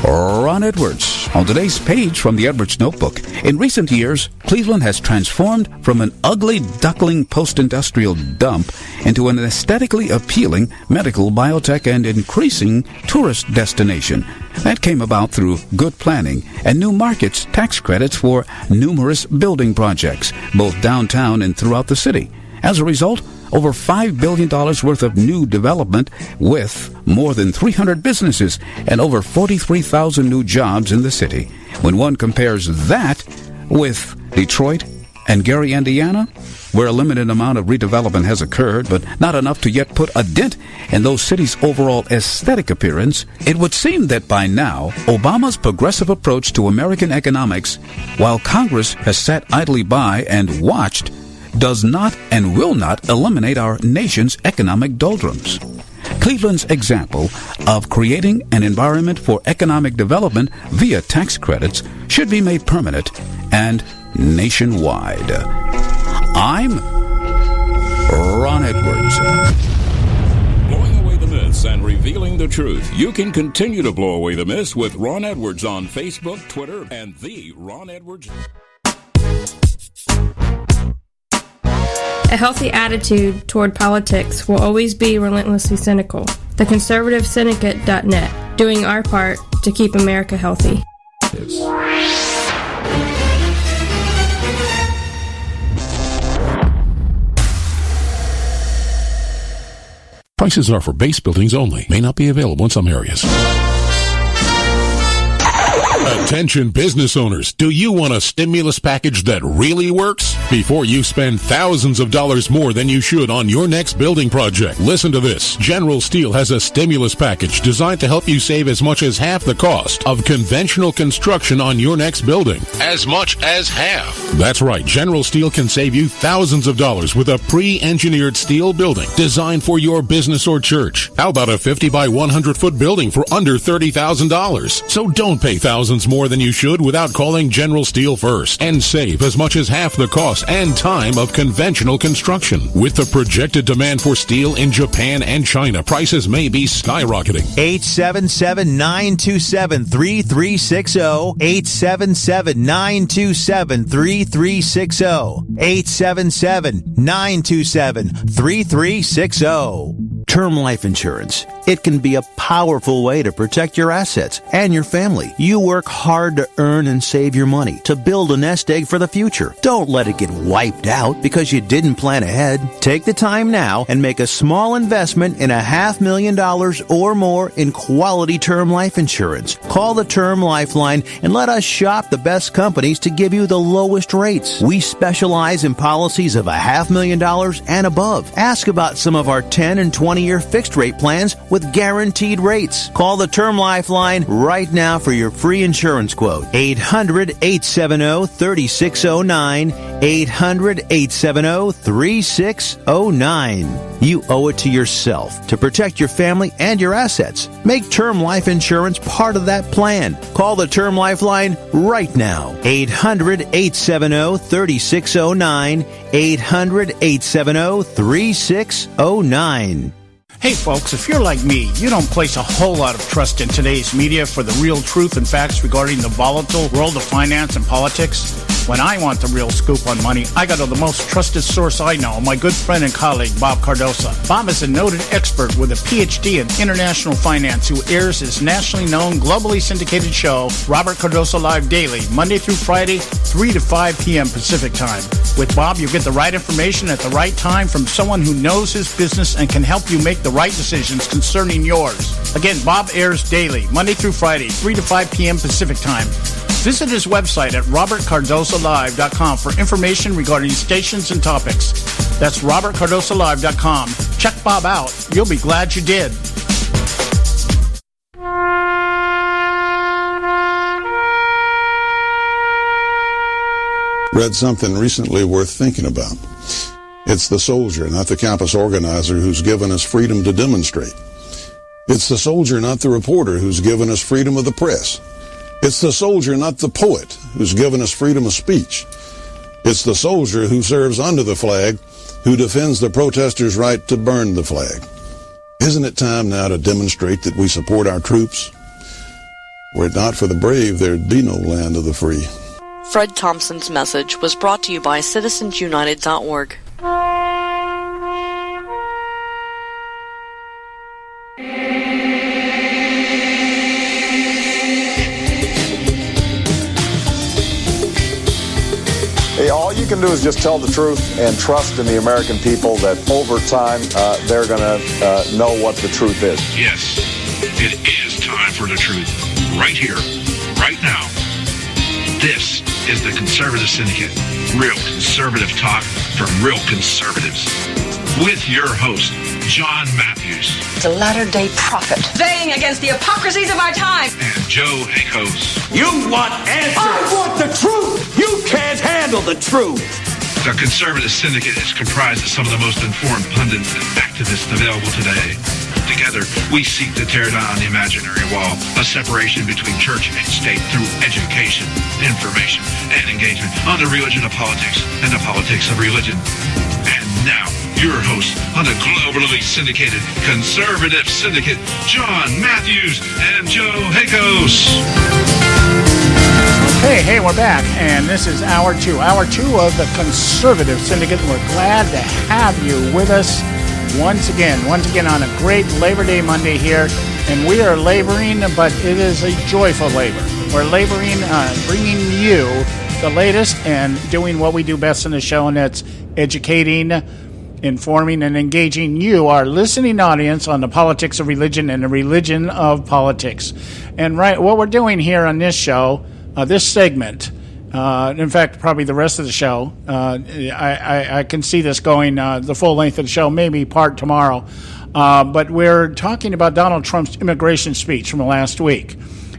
Ron Edwards. On today's page from the Edwards Notebook, in recent years, Cleveland has transformed from an ugly duckling post-industrial dump into an aesthetically appealing medical, biotech, and increasing tourist destination. That came about through good planning and new markets tax credits for numerous building projects, both downtown and throughout the city. As a result, over $5 billion worth of new development with more than 300 businesses and over 43,000 new jobs in the city. When one compares that with Detroit and Gary, Indiana, where a limited amount of redevelopment has occurred, but not enough to yet put a dent in those cities' overall aesthetic appearance, it would seem that by now, Obama's progressive approach to American economics, while Congress has sat idly by and watched, does not and will not eliminate our nation's economic doldrums. Cleveland's example of creating an environment for economic development via tax credits should be made permanent and nationwide. I'm Ron Edwards. Blowing away the myths and revealing the truth. You can continue to blow away the myths with Ron Edwards on Facebook, Twitter, and the Ron Edwards. A healthy attitude toward politics will always be relentlessly cynical. The Conservative Syndicate.net, doing our part to keep America healthy. Prices are for base buildings only. May not be available in some areas. Attention business owners, do you want a stimulus package that really works? Before you spend thousands of dollars more than you should on your next building project, listen to this. General Steel has a stimulus package designed to help you save as much as half the cost of conventional construction on your next building. As much as half. That's right, General Steel can save you thousands of dollars with a pre-engineered steel building designed for your business or church. How about a 50 by 100 foot building for under $30,000? So don't pay thousands more than you should without calling General Steel first and save as much as half the cost and time of conventional construction. With the projected demand for steel in Japan and China, prices may be skyrocketing. 877-927-3360. 877-927-3360. 877-927-3360. Term life insurance. It can be a powerful way to protect your assets and your family. You work hard to earn and save your money to build a nest egg for the future. Don't let it get wiped out because you didn't plan ahead. Take the time now and make a small investment in $500,000 or more in quality term life insurance. Call the Term Lifeline and let us shop the best companies to give you the lowest rates. We specialize in policies of $500,000 and above. Ask about some of our 10 and 20-year fixed rate plans with guaranteed rates. Call the Term Lifeline right now for your free insurance quote. 800-870-3609. 800-870-3609. You owe it to yourself to protect your family and your assets. Make term life insurance part of that plan. Call the Term Lifeline right now. 800-870-3609. 800-870-3609. Hey folks, if you're like me, you don't place a whole lot of trust in today's media for the real truth and facts regarding the volatile world of finance and politics. When I want the real scoop on money, I go to the most trusted source I know, my good friend and colleague, Bob Cardoso. Bob is a noted expert with a PhD in international finance who airs his nationally known, globally syndicated show, Robert Cardoso Live Daily, Monday through Friday, 3 to 5 p.m. Pacific Time. With Bob, you get the right information at the right time from someone who knows his business and can help you make the right decisions concerning yours. Again, Bob airs daily, Monday through Friday, 3 to 5 p.m. Pacific Time. Visit his website at robertcardosolive.com for information regarding stations and topics. That's robertcardosolive.com. Check Bob out. You'll be glad you did. Read something recently worth thinking about. It's the soldier, not the campus organizer, who's given us freedom to demonstrate. It's the soldier, not the reporter, who's given us freedom of the press. It's the soldier, not the poet, who's given us freedom of speech. It's the soldier who serves under the flag who defends the protesters' right to burn the flag. Isn't it time now to demonstrate that we support our troops? Were it not for the brave, there'd be no land of the free. Fred Thompson's message was brought to you by citizensunited.org. Hey, all you can do is just tell the truth and trust in the American people that over time they're going to know what the truth is. Yes, it is time for the truth. Right here, right now. This is the Conservative Syndicate. Real conservative talk from real conservatives. With your host, John Matthews. The latter-day prophet. Saying against the hypocrisies of our time. And Joe Hakos. You want answers. I want the truth. You can't handle the truth. The Conservative Syndicate is comprised of some of the most informed pundits and activists available today. Together, we seek to tear down the imaginary wall of separation between church and state through education, information, and engagement on the religion of politics and the politics of religion. And now, your hosts on the globally syndicated Conservative Syndicate, John Matthews and Joe Hakos. Hey, we're back, and this is Hour 2 of the Conservative Syndicate. We're glad to have you with us once again on a great Labor Day Monday here, and we are laboring, but it is a joyful labor. We're laboring on bringing you the latest and doing what we do best in the show, and that's educating, informing, and engaging you, our listening audience, on the politics of religion and the religion of politics. And right, what we're doing here on this show, this segment, in fact, probably the rest of the show, I can see this going the full length of the show, maybe part tomorrow. But we're talking about Donald Trump's immigration speech from last week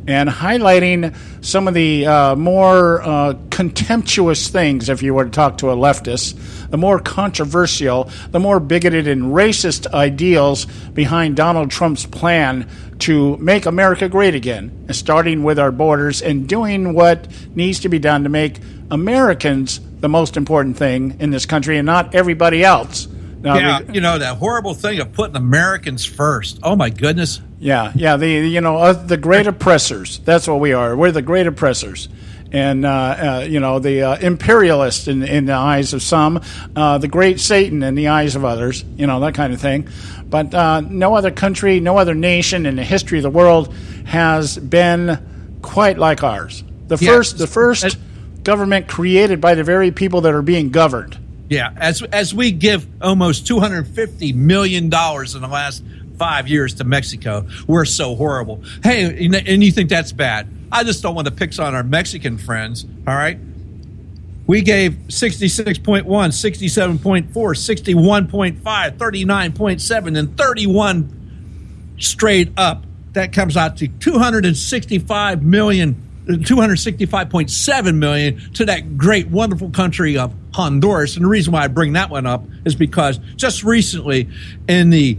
and highlighting some of the more contemptuous things, if you were to talk to a leftist, the more controversial, the more bigoted and racist ideals behind Donald Trump's plan to make America great again, starting with our borders and doing what needs to be done to make Americans the most important thing in this country and not everybody else. Now, that horrible thing of putting Americans first. Oh, my goodness. Yeah, the great oppressors. That's what we are. We're the great oppressors. And, the imperialist in the eyes of some, the great Satan in the eyes of others, that kind of thing. But no other country, no other nation in the history of the world has been quite like ours. The first government created by the very people that are being governed. Yeah, as we give almost $250 million in the last 5 years to Mexico, we're so horrible. Hey, and you think that's bad. I just don't want to pick on our Mexican friends, all right? We gave 66.1, 67.4, 61.5, 39.7, and 31 straight up. That comes out to $265.7 million to that great, wonderful country of Honduras. And the reason why I bring that one up is because just recently in the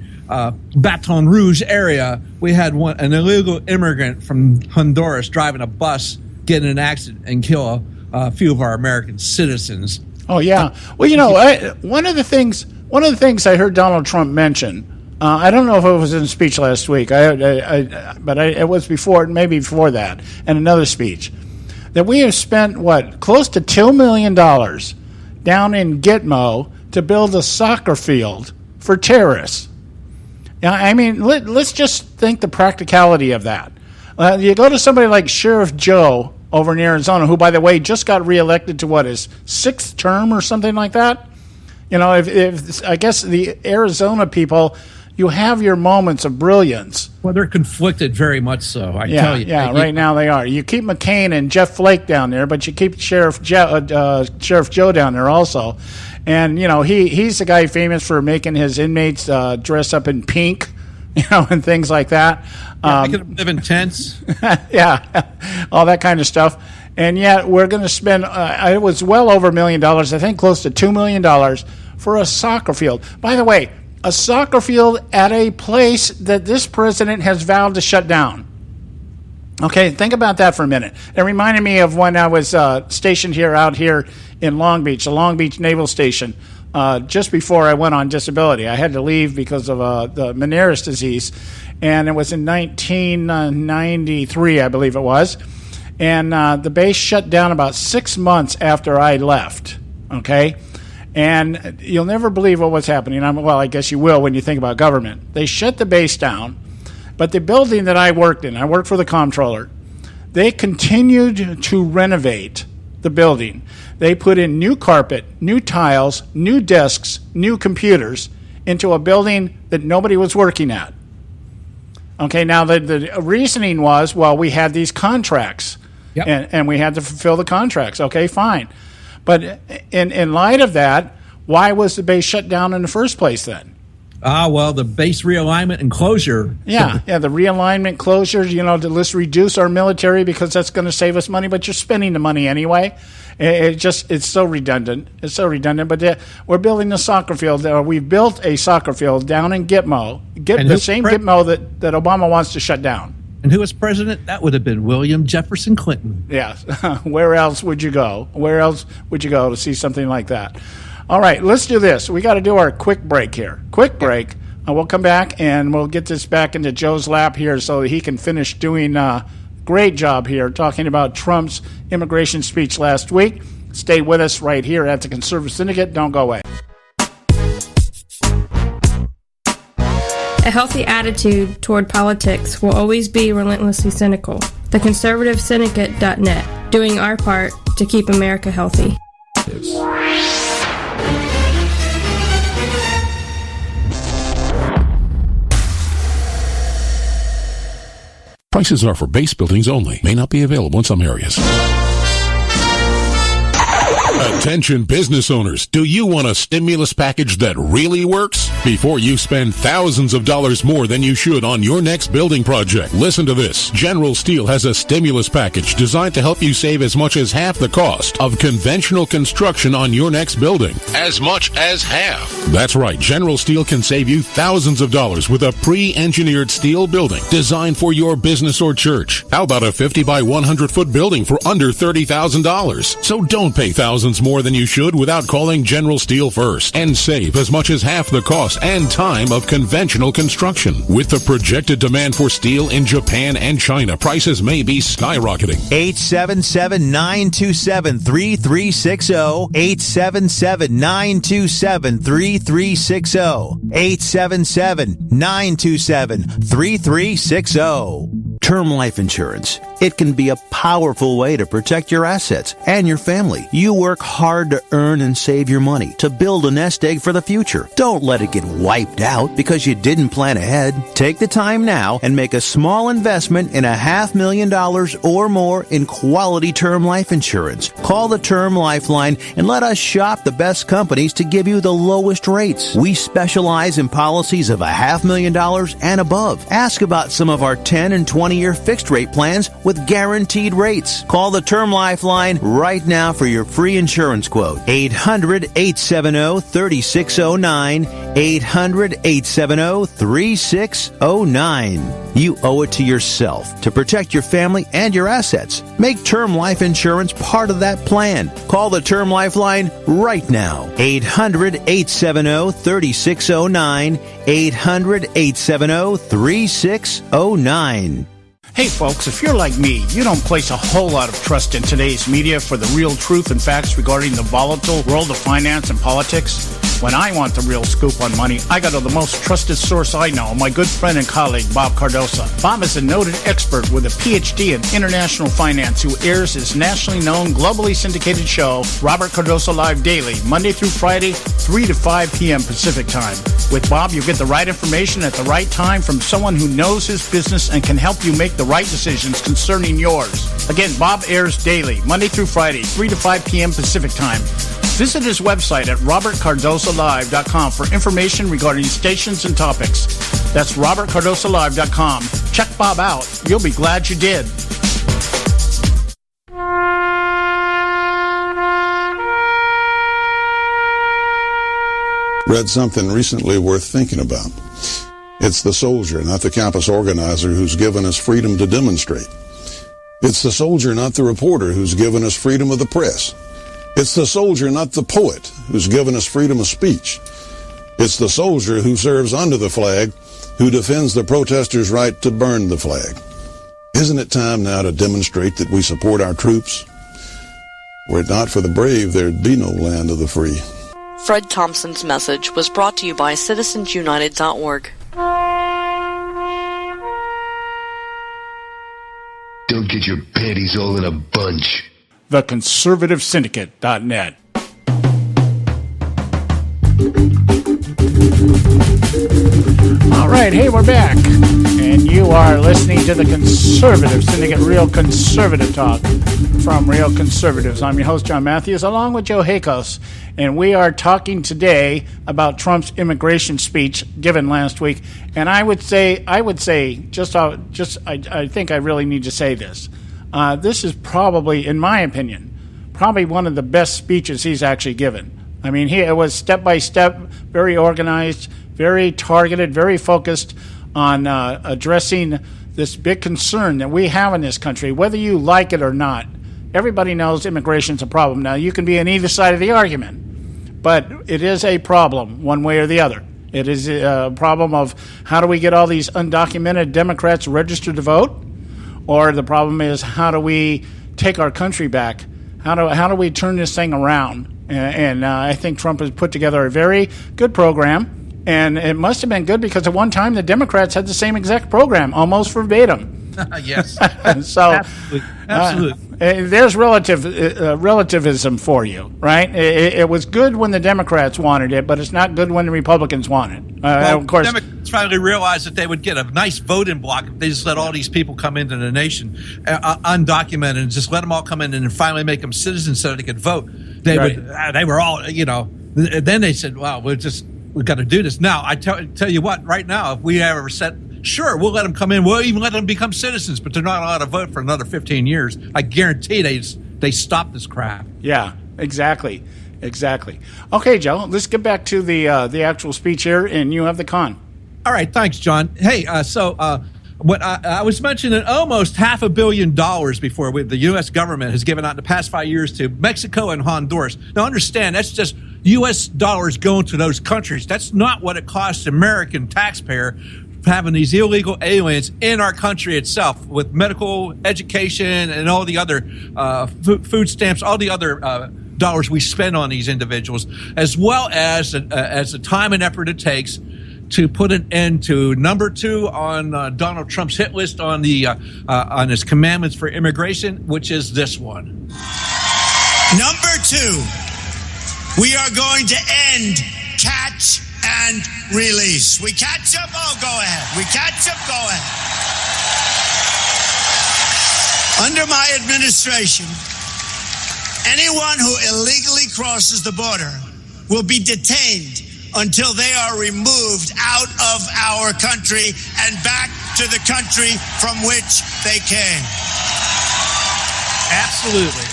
Baton Rouge area, we had an illegal immigrant from Honduras driving a bus, get in an accident, and kill a few of our American citizens. Oh yeah. Well, one of the things I heard Donald Trump mention. I don't know if it was in a speech last week. It was before, maybe before that, and another speech, that we have spent close to $2 million down in Gitmo to build a soccer field for terrorists. I mean, let's just think the practicality of that. You go to somebody like Sheriff Joe over in Arizona, who, by the way, just got reelected to his 6th term or something like that. If I guess the Arizona people, you have your moments of brilliance. Well, they're conflicted very much so, I tell you. Yeah, right now they are. You keep McCain and Jeff Flake down there, but you keep Sheriff Joe down there also. And, he's the guy famous for making his inmates dress up in pink, and things like that. Making them live in tents. Yeah, all that kind of stuff. And yet we're going to spend, it was well over $1 million, I think close to $2 million for a soccer field. By the way, a soccer field at a place that this president has vowed to shut down. Okay, think about that for a minute. It reminded me of when I was stationed out here in Long Beach, the Long Beach Naval Station, just before I went on disability. I had to leave because of the Meniere's disease, and it was in 1993, I believe it was. And the base shut down about 6 months after I left, okay? And you'll never believe what was happening. Well, I guess you will when you think about government. They shut the base down. But the building that I worked in, I worked for the comptroller, they continued to renovate the building. They put in new carpet, new tiles, new desks, new computers into a building that nobody was working at. Okay, now the reasoning was, well, we had these contracts, and we had to fulfill the contracts. Okay, fine. But in light of that, why was the base shut down in the first place then? Well, the base realignment and closure. Yeah, the realignment, closures, let's reduce our military because that's going to save us money, but you're spending the money anyway. It's so redundant. It's so redundant. But we're building a soccer field. We've built a soccer field down in Gitmo, Gitmo that Obama wants to shut down. And who was president? That would have been William Jefferson Clinton. Yeah. Where else would you go? Where else would you go to see something like that? All right, let's do this. We got to do our quick break here. Quick break. We'll come back and we'll get this back into Joe's lap here so that he can finish doing a great job here talking about Trump's immigration speech last week. Stay with us right here at the Conservative Syndicate. Don't go away. A healthy attitude toward politics will always be relentlessly cynical. TheConservativeSyndicate.net, doing our part to keep America healthy. Prices are for base buildings only. May not be available in some areas. Attention business owners, do you want a stimulus package that really works? Before you spend thousands of dollars more than you should on your next building project, listen to this. General Steel has a stimulus package designed to help you save as much as half the cost of conventional construction on your next building. As much as half. That's right, General Steel can save you thousands of dollars with a pre-engineered steel building designed for your business or church. How about a 50 by 100 foot building for under $30,000? So don't pay thousands more than you should without calling General Steel first and save as much as half the cost and time of conventional construction. With the projected demand for steel in Japan and China, prices may be skyrocketing. 877-927-3360. 877-927-3360. 877-927-3360. Term life insurance. It can be a powerful way to protect your assets and your family. You work hard to earn and save your money to build a nest egg for the future. Don't let it get wiped out because you didn't plan ahead. Take the time now and make a small investment in $500,000 or more in quality term life insurance. Call the Term Lifeline and let us shop the best companies to give you the lowest rates. We specialize in policies of $500,000 and above. Ask about some of our 10 and 20-year fixed rate plans with guaranteed rates. Call the Term Lifeline right now for your free insurance quote. 800-870-3609. 800-870-3609. You owe it to yourself to protect your family and your assets. Make term life insurance part of that plan. Call the Term Lifeline right now. 800-870-3609. 800-870-3609. Hey folks, if you're like me, you don't place a whole lot of trust in today's media for the real truth and facts regarding the volatile world of finance and politics. When I want the real scoop on money, I go to the most trusted source I know, my good friend and colleague, Bob Cardoso. Bob is a noted expert with a PhD in international finance who airs his nationally known, globally syndicated show, Robert Cardoso Live Daily, Monday through Friday, 3 to 5 p.m. Pacific Time. With Bob, you get the right information at the right time from someone who knows his business and can help you make the right decisions concerning yours. Again, Bob airs daily, Monday through Friday, 3 to 5 p.m. Pacific Time. Visit his website at robertcardosolive.com for information regarding stations and topics. That's robertcardosolive.com. Check Bob out. You'll be glad you did. Read something recently worth thinking about. It's the soldier, not the campus organizer, who's given us freedom to demonstrate. It's the soldier, not the reporter, who's given us freedom of the press. It's the soldier, not the poet, who's given us freedom of speech. It's the soldier who serves under the flag, who defends the protesters' right to burn the flag. Isn't it time now to demonstrate that we support our troops? Were it not for the brave, there'd be no land of the free. Fred Thompson's message was brought to you by citizensunited.org. Don't get your panties all in a bunch. TheConservativeSyndicate.net. All right, hey, we're back. And you are listening to the Conservative Syndicate, Real Conservative Talk from Real Conservatives. I'm your host, John Matthews, along with Joe Hakos. And we are talking today about Trump's immigration speech given last week. And I think I really need to say this. This is probably, in my opinion, probably one of the best speeches he's actually given. I mean, it was step by step, very organized, very targeted, very focused on addressing this big concern that we have in this country, whether you like it or not. Everybody knows immigration's a problem. Now, you can be on either side of the argument, but it is a problem one way or the other. It is a problem of how do we get all these undocumented Democrats registered to vote, or the problem is how do we take our country back? How do we turn this thing around? And I think Trump has put together a very good program. And it must have been good because at one time the Democrats had the same exact program, almost verbatim. Yes. So, absolutely. There's relativism for you, right? It was good when the Democrats wanted it, but it's not good when the Republicans want it. Of course, Democrats finally realized that they would get a nice voting block if they just let all these people come into the nation undocumented and just let them all come in and finally make them citizens so they could vote. They were all, then they said, well, we've got to do this. Now, I tell you what, right now, if we ever said, sure, we'll let them come in. We'll even let them become citizens, but they're not allowed to vote for another 15 years. I guarantee they stop this crap. Yeah, exactly. Okay, Joe, let's get back to the actual speech here, and you have the con. All right, thanks, John. Hey, what I was mentioning almost $500 million before the U.S. government has given out in the past 5 years to Mexico and Honduras. Now, understand, that's just U.S. dollars going to those countries. That's not what it costs the American taxpayer having these illegal aliens in our country itself with medical, education, and all the other food stamps, all the other dollars we spend on these individuals, as well as the time and effort it takes to put an end to number 2 on Donald Trump's hit list on on his commandments for immigration, which is this one. Number 2, we are going to end catch and release. We catch them, oh, go ahead. We catch them, go ahead. Under my administration, anyone who illegally crosses the border will be detained until they are removed out of our country and back to the country from which they came. Absolutely.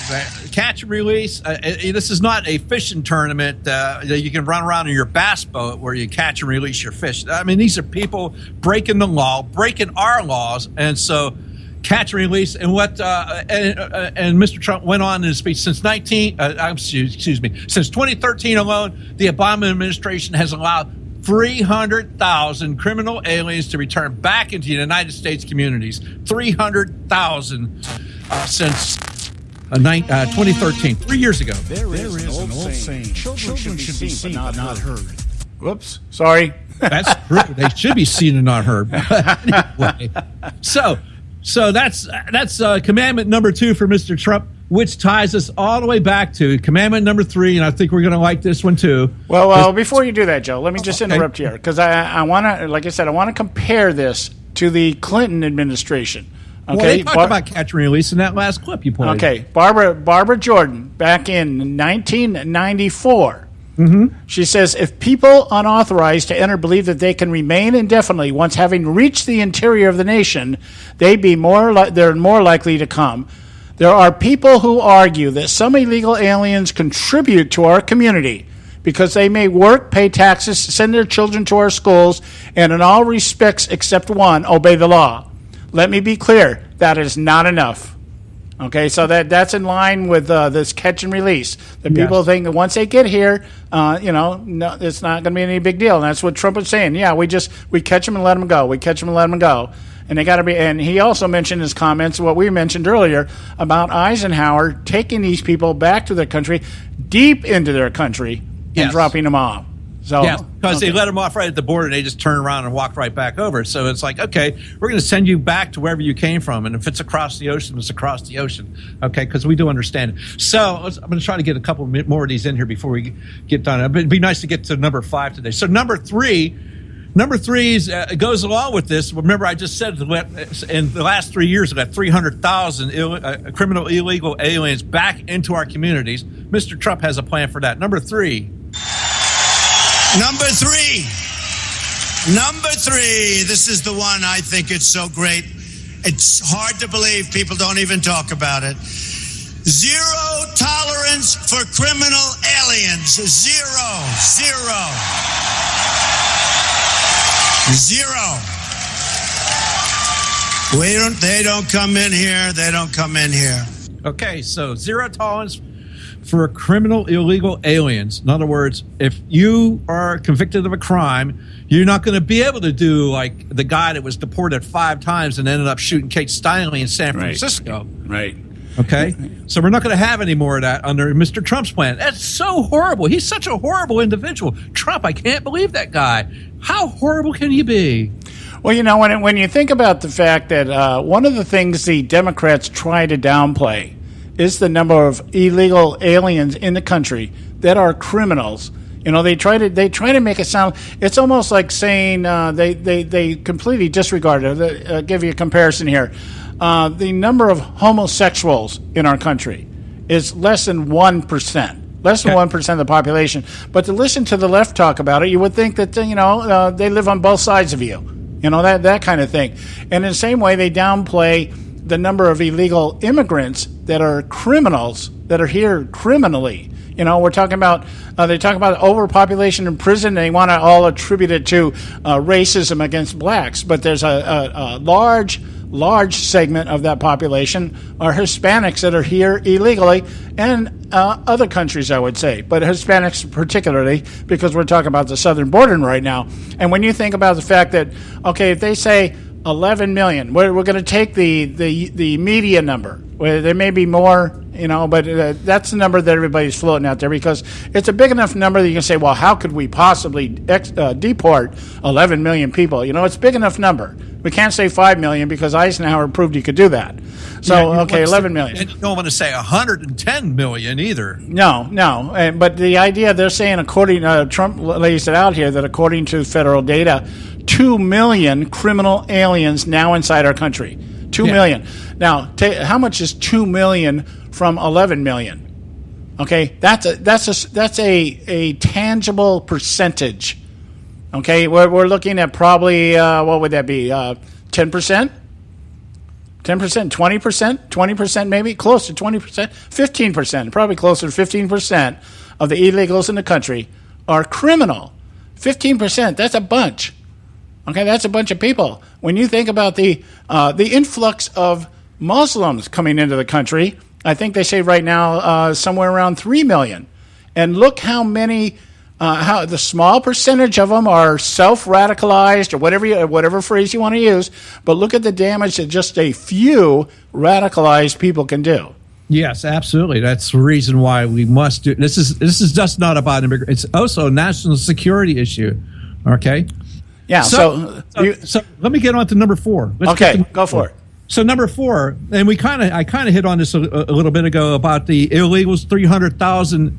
Catch and release. This is not a fishing tournament that you can run around in your bass boat where you catch and release your fish. I mean, these are people breaking the law, breaking our laws, and so catch and release. And what and Mr. Trump went on in his speech since 2013 alone, the Obama administration has allowed 300,000 criminal aliens to return back into the United States communities. 300,000 since 2013, 3 years ago. There is an old saying, children should be seen but not heard. Whoops, sorry. That's true. They should be seen and not heard. Anyway, so that's commandment number 2 for Mr. Trump, which ties us all the way back to commandment number 3, and I think we're going to like this one too. Well, before you do that, Joe, let me just interrupt here because I want to, like I said, I want to compare this to the Clinton administration. Okay, well, they talked about catch and release in that last clip you played. Okay, Barbara Jordan, back in 1994, she says, if people unauthorized to enter believe that they can remain indefinitely once having reached the interior of the nation, they're more likely to come. There are people who argue that some illegal aliens contribute to our community because they may work, pay taxes, send their children to our schools, and in all respects except one, obey the law. Let me be clear, that is not enough. Okay, so that's in line with this catch and release. The people think that once they get here, no, it's not going to be any big deal. And that's what Trump is saying. Yeah, we catch them and let them go. We catch them and let them go. And they got to be. And he also mentioned in his comments what we mentioned earlier about Eisenhower taking these people back to their country, deep into their country, and dropping them off. So, because they let them off right at the border, and they just turn around and walk right back over. So it's like, okay, we're going to send you back to wherever you came from, and if it's across the ocean, it's across the ocean. Okay, because we do understand it. So I'm going to try to get a couple more of these in here before we get done. It'd be nice to get to number 5 today. So number three goes along with this. Remember, I just said in the last 3 years, we got 300,000 criminal illegal aliens back into our communities. Mr. Trump has a plan for that. Number three. Number three, this is the one I think it's so great. It's hard to believe people don't even talk about it. Zero tolerance for criminal aliens. Zero. They don't come in here. They don't come in here. Okay, so zero tolerance for criminal illegal aliens. In other words, if you are convicted of a crime, you're not going to be able to do like the guy that was deported 5 times and ended up shooting Kate Steinle in San Francisco. Right. Okay? So we're not going to have any more of that under Mr. Trump's plan. That's so horrible. He's such a horrible individual. Trump, I can't believe that guy. How horrible can he be? Well, when you think about the fact that one of the things the Democrats try to downplay is the number of illegal aliens in the country that are criminals. They try to make it sound. It's almost like saying they completely disregard it. I'll give you a comparison here. The number of homosexuals in our country is less than 1%. Less than 1% of the population. But to listen to the left talk about it, you would think that they live on both sides of you. That kind of thing. And in the same way, they downplay the number of illegal immigrants that are criminals, that are here criminally. We're talking about, they talk about overpopulation in prison. They want to all attribute it to racism against blacks. But there's a large segment of that population are Hispanics that are here illegally, and other countries, I would say. But Hispanics particularly, because we're talking about the southern border right now. And when you think about the fact that, okay, if they say 11 million. We're going to take the media number. There may be more, but that's the number that everybody's floating out there because it's a big enough number that you can say, well, how could we possibly deport 11 million people? It's a big enough number. We can't say 5 million because Eisenhower proved he could do that. So, 11 million. And you don't want to say 110 million either. No. But the idea they're saying, according Trump lays it out here, that according to federal data, 2 million criminal aliens now inside our country. 2 million. Now, how much is 2 million from 11 million? Okay, that's a tangible percentage. Okay, we're looking at probably what would that be? 10%, 10%, 20%, 20% maybe, close to 20%, 15%, probably closer to 15% of the illegals in the country are criminal. 15%, that's a bunch. Okay, that's a bunch of people. When you think about the influx of Muslims coming into the country, I think they say right now somewhere around 3 million. And look how many, how the small percentage of them are self-radicalized or whatever phrase you want to use. But look at the damage that just a few radicalized people can do. Yes, absolutely. That's the reason why we must do. This is just not about immigrants. It's also a national security issue. Okay. Yeah. So let me get on to number 4. Go for it. So number 4, and I kind of hit on this a little bit ago about the illegals, 300,000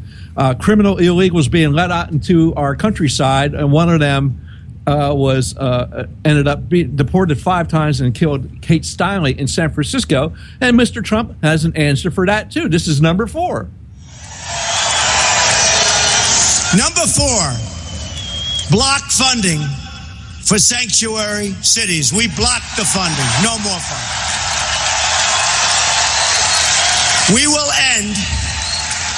criminal illegals being let out into our countryside, and one of them was ended up being deported 5 times and killed Kate Steinle in San Francisco. And Mr. Trump has an answer for that too. This is number 4. Number 4, block funding for sanctuary cities. We blocked the funding. No more funding. We will end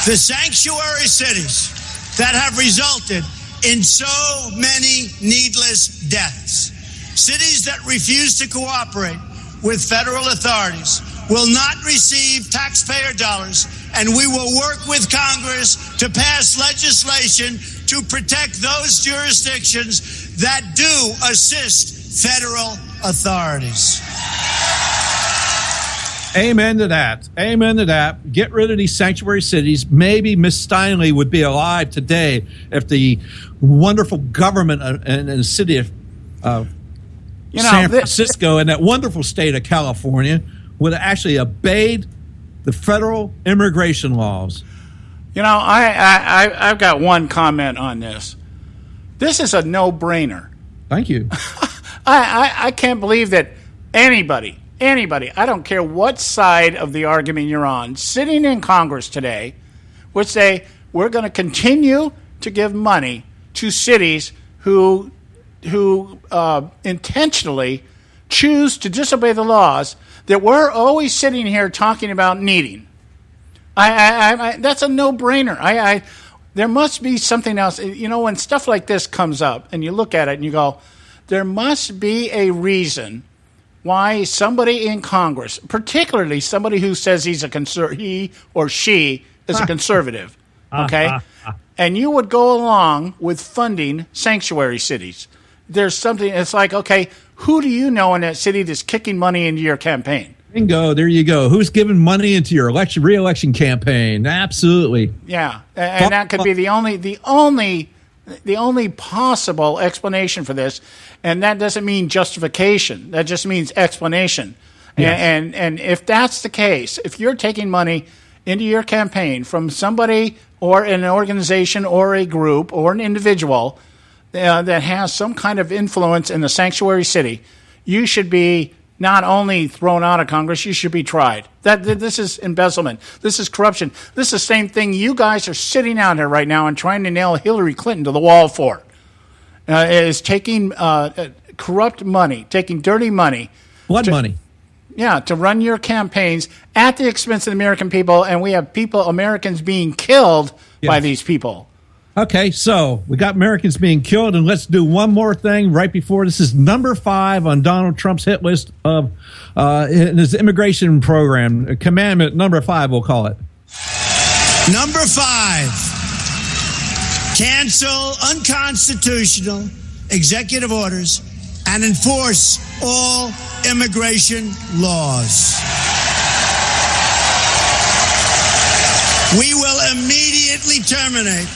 the sanctuary cities that have resulted in so many needless deaths. Cities that refuse to cooperate with federal authorities will not receive taxpayer dollars, and we will work with Congress to pass legislation to protect those jurisdictions that do assist federal authorities. Amen to that. Amen to that. Get rid of these sanctuary cities. Maybe Miss Steinle would be alive today if the wonderful government in the city of San Francisco and that wonderful state of California would have actually obeyed the federal immigration laws. You know, I've got one comment on this. This is a no-brainer. Thank you. I can't believe that anybody, I don't care what side of the argument you're on, sitting in Congress today would say, we're going to continue to give money to cities who intentionally choose to disobey the laws that we're always sitting here talking about needing. That's a no-brainer. There must be something else. You know, when stuff like this comes up and you look at it and you go, there must be a reason why somebody in Congress, particularly somebody who says he or she is a conservative, okay, and you would go along with funding sanctuary cities. There's something, it's like, okay, who do you know in that city that's kicking money into your campaign? Bingo, there you go. Who's giving money into your re-election campaign? Absolutely. Yeah, and that could be the only possible explanation for this, and that doesn't mean justification. That just means explanation. Yes. And if that's the case, if you're taking money into your campaign from somebody or an organization or a group or an individual that has some kind of influence in the sanctuary city, you should be not only thrown out of Congress, you should be tried. This is embezzlement. This is corruption. This is the same thing you guys are sitting out here right now and trying to nail Hillary Clinton to the wall for. Is taking corrupt money, taking dirty money. Blood money. Yeah, to run your campaigns at the expense of the American people, and we have Americans being killed by these people. Okay, so we got Americans being killed, and let's do one more thing right before this is number 5 on Donald Trump's hit list of his immigration program. Commandment number 5, we'll call it. Number 5, cancel unconstitutional executive orders and enforce all immigration laws. We will immediately terminate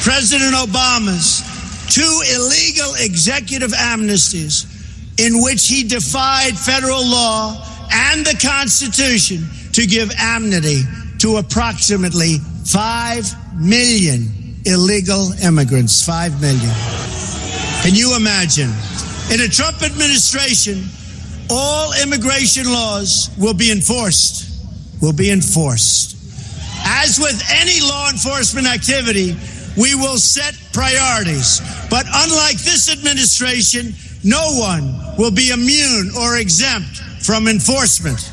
President Obama's 2 illegal executive amnesties in which he defied federal law and the Constitution to give amnesty to approximately 5 million illegal immigrants. 5 million. Can you imagine? In a Trump administration, all immigration laws will be enforced. As with any law enforcement activity, we will set priorities. But unlike this administration, no one will be immune or exempt from enforcement.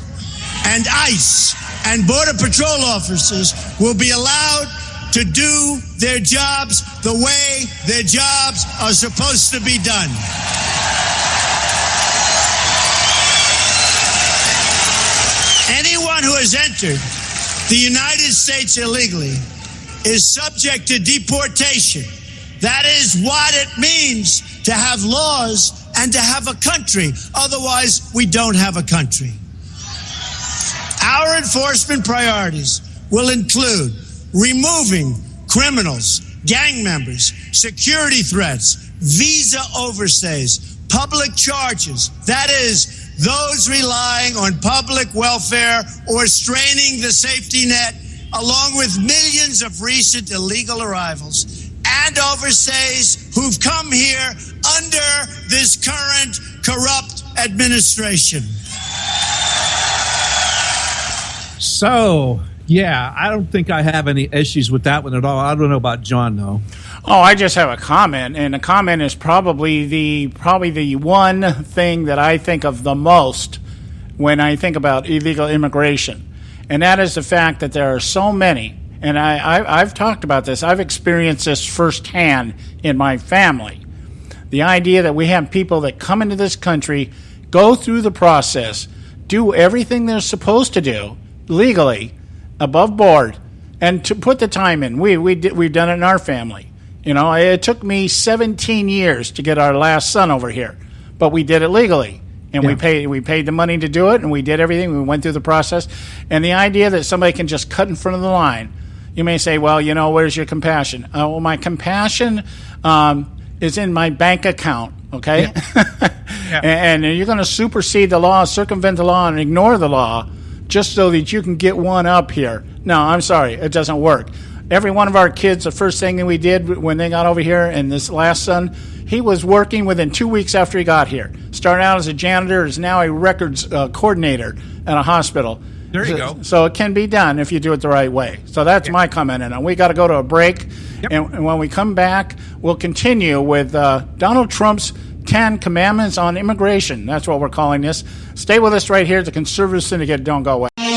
And ICE and Border Patrol officers will be allowed to do their jobs the way their jobs are supposed to be done. Anyone who has entered the United States illegally is subject to deportation. That is what it means to have laws and to have a country. Otherwise, we don't have a country. Our enforcement priorities will include removing criminals, gang members, security threats, visa overstays, public charges. That is, those relying on public welfare or straining the safety net, along with millions of recent illegal arrivals and overstays who've come here under this current corrupt administration. So, yeah, I don't think I have any issues with that one at all. I don't know about John, though. Oh, I just have a comment, and the comment is probably the one thing that I think of the most when I think about illegal immigration. And that is the fact that there are so many, and I've talked about this, I've experienced this firsthand in my family. The idea that we have people that come into this country, go through the process, do everything they're supposed to do legally, above board, and to put the time in. We've done it in our family. You know, it took me 17 years to get our last son over here, but we did it legally, and we paid the money to do it, and we did everything. We went through the process, and the idea that somebody can just cut in front of the line, you may say, well, you know, where's your compassion? Well, my compassion is in my bank account. Okay, and you're going to supersede the law, circumvent the law, and ignore the law just so that you can get one up here. No, I'm sorry, it doesn't work. Every one of our kids, the first thing that we did when they got over here, and this last son, he was working within 2 weeks after he got here. Started out as a janitor, is now a records coordinator at a hospital. There you go. So it can be done if you do it the right way. So that's my comment on it. We got to go to a break, and when we come back, we'll continue with Donald Trump's 10 Commandments on Immigration. That's what we're calling this. Stay with us right here at the Conservative Syndicate. Don't go away. State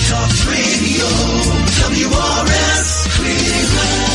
Talk Radio, WRS Cleveland.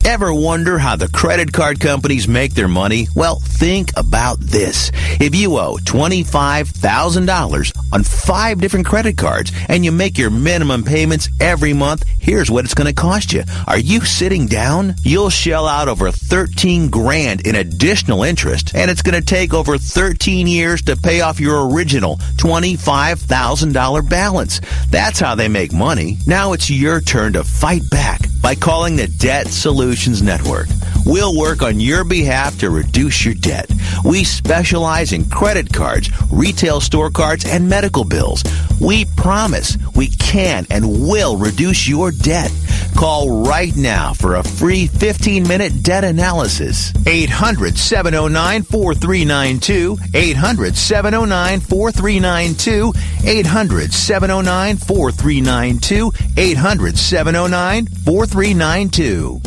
Ever wonder how the credit card companies make their money? Well, think about this. If you owe $25,000 on 5 different credit cards and you make your minimum payments every month, here's what it's going to cost you. Are you sitting down? You'll shell out over $13,000 in additional interest, and it's going to take over 13 years to pay off your original $25,000 balance. That's how they make money. Now it's your turn to fight back by calling the Debt Solutions Network. We'll work on your behalf to reduce your debt. We specialize in credit cards, retail store cards, and medical bills. We promise we can and will reduce your debt. Call right now for a free 15-minute debt analysis. 800-709-4392. 800-709-4392. 800-709-4392. 800-709-4392.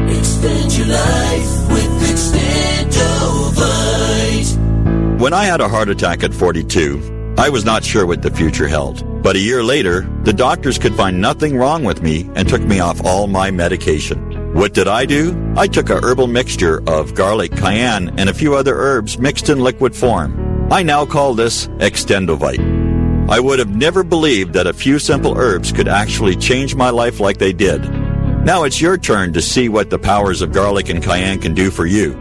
Extend your life with Extendovite. When I had a heart attack at 42, I was not sure what the future held. But a year later, the doctors could find nothing wrong with me and took me off all my medication. What did I do? I took a herbal mixture of garlic, cayenne, and a few other herbs mixed in liquid form. I now call this Extendovite. I would have never believed that a few simple herbs could actually change my life like they did. Now it's your turn to see what the powers of garlic and cayenne can do for you.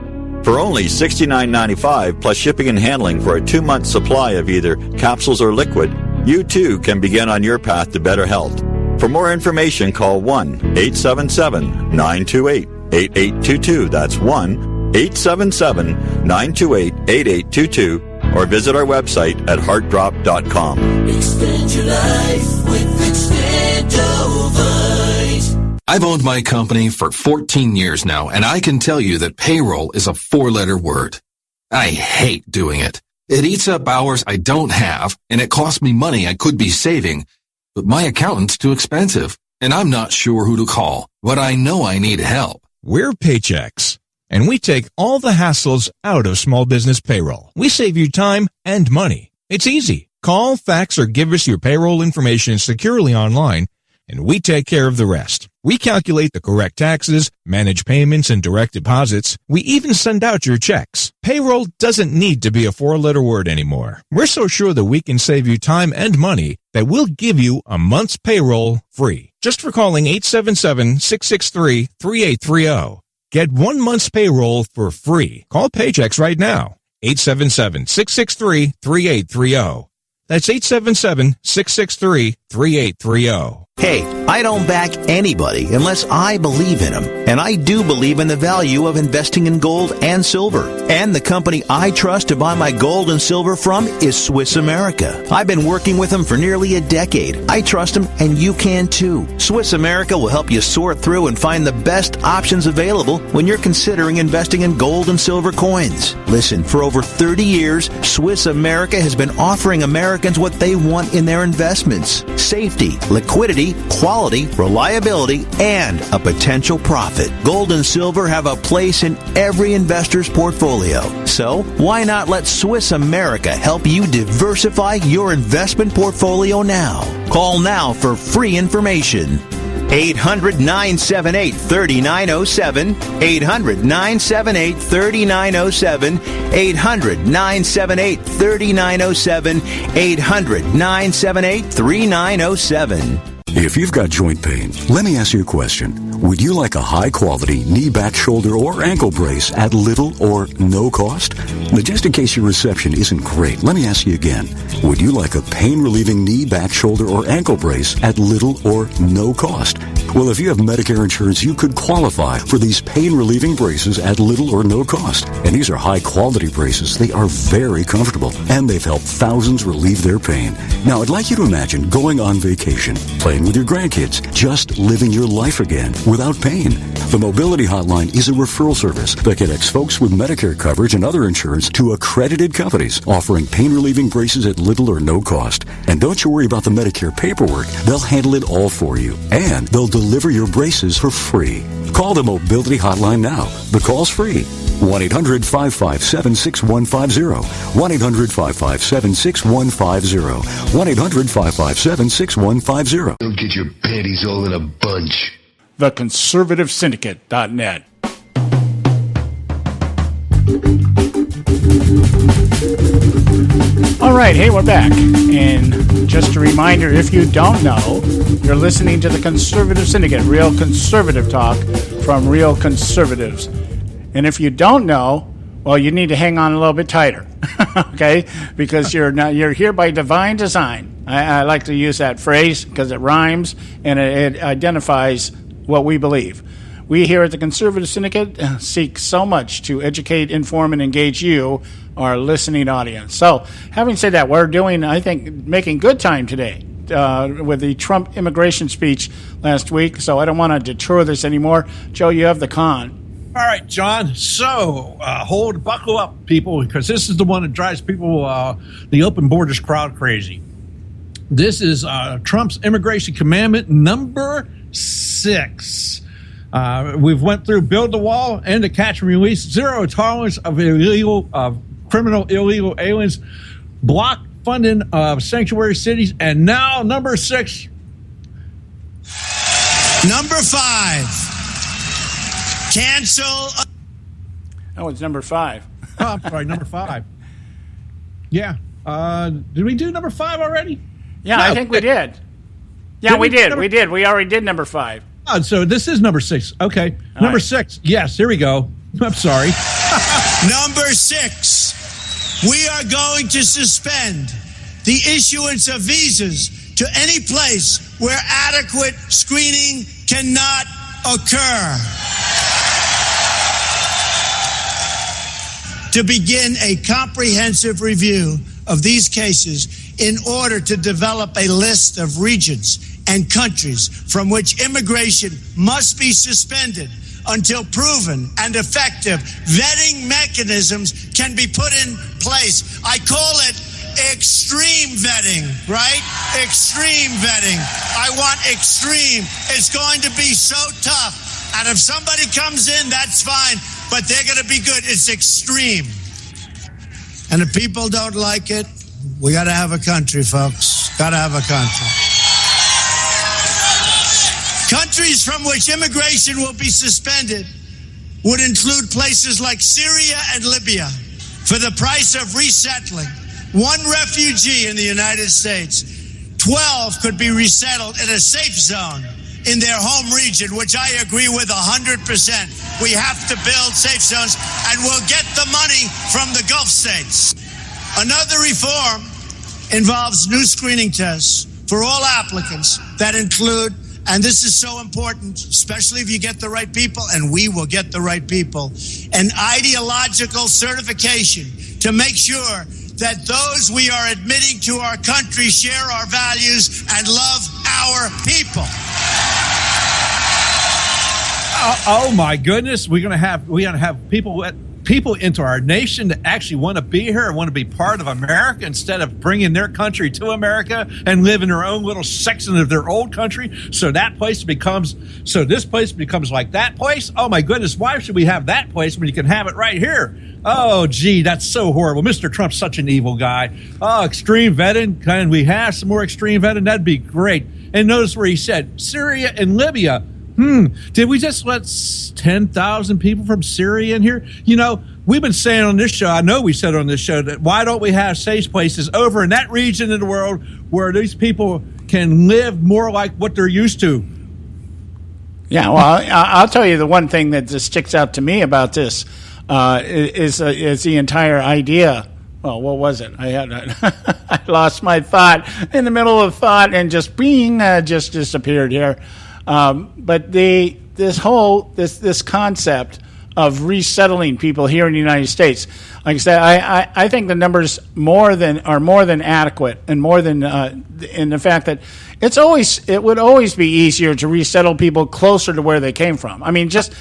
For only $69.95 plus shipping and handling for a 2-month supply of either capsules or liquid, you too can begin on your path to better health. For more information, call 1-877-928-8822. That's 1-877-928-8822. Or visit our website at heartdrop.com. Extend your life with Extendovite. I've owned my company for 14 years now, and I can tell you that payroll is a 4-letter word. I hate doing it. It eats up hours I don't have, and it costs me money I could be saving. But my accountant's too expensive, and I'm not sure who to call, but I know I need help. We're Paychex, and we take all the hassles out of small business payroll. We save you time and money. It's easy. Call, fax, or give us your payroll information securely online, and we take care of the rest. We calculate the correct taxes, manage payments and direct deposits. We even send out your checks. Payroll doesn't need to be a 4-letter word anymore. We're so sure that we can save you time and money that we'll give you a month's payroll free. Just for calling 877-663-3830. Get 1 month's payroll for free. Call Paychex right now. 877-663-3830. That's 877-663-3830. Hey, I don't back anybody unless I believe in them. And I do believe in the value of investing in gold and silver. And the company I trust to buy my gold and silver from is Swiss America. I've been working with them for nearly a decade. I trust them, and you can too. Swiss America will help you sort through and find the best options available when you're considering investing in gold and silver coins. Listen, for over 30 years, Swiss America has been offering Americans what they want in their investments: safety, liquidity, quality, reliability, and a potential profit. Gold and silver have a place in every investor's portfolio. So why not let Swiss America help you diversify your investment portfolio now? Call now for free information. 800-978-3907. 800-978-3907. 800-978-3907. 800-978-3907. If you've got joint pain, let me ask you a question. Would you like a high-quality knee, back, shoulder, or ankle brace at little or no cost? But just in case your reception isn't great, let me ask you again. Would you like a pain-relieving knee, back, shoulder, or ankle brace at little or no cost? Well, if you have Medicare insurance, you could qualify for these pain-relieving braces at little or no cost. And these are high-quality braces. They are very comfortable, and they've helped thousands relieve their pain. Now, I'd like you to imagine going on vacation, playing with your grandkids, just living your life again without pain. The Mobility Hotline is a referral service that connects folks with Medicare coverage and other insurance to accredited companies offering pain-relieving braces at little or no cost. And don't you worry about the Medicare paperwork. They'll handle it all for you, and they'll deliver your braces for free. Call the Mobility Hotline now. The call's free. 1-800-557-6150. 1-800-557-6150. 1-800-557-6150. Don't get your panties all in a bunch. TheConservativeSyndicate.net. All right, hey, we're back. And just a reminder, if you don't know, you're listening to the Conservative Syndicate, real conservative talk from real conservatives. And if you don't know, well, you need to hang on a little bit tighter, okay? Because you're here by divine design. I like to use that phrase because it rhymes and it identifies what we believe. We here at the Conservative Syndicate seek so much to educate, inform, and engage you, our listening audience. So, having said that, we're doing, I think, making good time today with the Trump immigration speech last week. So I don't want to detour this anymore. Joe, you have the con. All right, John. So buckle up, people, because this is the one that drives people, the open borders crowd, crazy. This is Trump's immigration commandment number 6. We've went through build the wall, end the catch and release, zero tolerance of criminal illegal aliens, block funding of sanctuary cities, and now number 6. Number 5. Cancel. Oh, it's number 5. Oh, I'm sorry, number 5. Yeah. Did we do number 5 already? Yeah, no, I think we did. Yeah, we did. We did. We already did number 5. Oh, so this is number 6. Okay. All number right. 6. Yes, here we go. I'm sorry. Number 6. We are going to suspend the issuance of visas to any place where adequate screening cannot occur. To begin a comprehensive review of these cases in order to develop a list of regions and countries from which immigration must be suspended until proven and effective vetting mechanisms can be put in place. I call it extreme vetting, right? Extreme vetting. I want extreme. It's going to be so tough. And if somebody comes in, that's fine, but they're going to be good. It's extreme. And if people don't like it, we got to have a country, folks. Got to have a country. Countries from which immigration will be suspended would include places like Syria and Libya. For the price of resettling one refugee in the United States, 12 could be resettled in a safe zone in their home region, which I agree with 100%. We have to build safe zones, and we'll get the money from the Gulf states. Another reform involves new screening tests for all applicants that include, and this is so important, especially if you get the right people, and we will get the right people, an ideological certification to make sure that those we are admitting to our country share our values and love our people. Oh my goodness, we're gonna have people into our nation that actually want to be here and want to be part of America instead of bringing their country to America and live in their own little section of their old country. So this place becomes like that place. Oh my goodness, why should we have that place when you can have it right here? Oh, gee, that's so horrible. Mr. Trump's such an evil guy. Oh, extreme vetting. Can we have some more extreme vetting? That'd be great. And notice where he said Syria and Libya. Did we just let 10,000 people from Syria in here? You know, we've been saying on this show, I know we said on this show, that why don't we have safe places over in that region of the world where these people can live more like what they're used to? Yeah, well, I'll tell you the one thing that just sticks out to me about this is the entire idea. Well, what was it? I lost my thought in the middle of thought and just just disappeared here. But this concept of resettling people here in the United States, like I said, I think the numbers are more than adequate, and more than in the fact that it would always be easier to resettle people closer to where they came from. I mean, just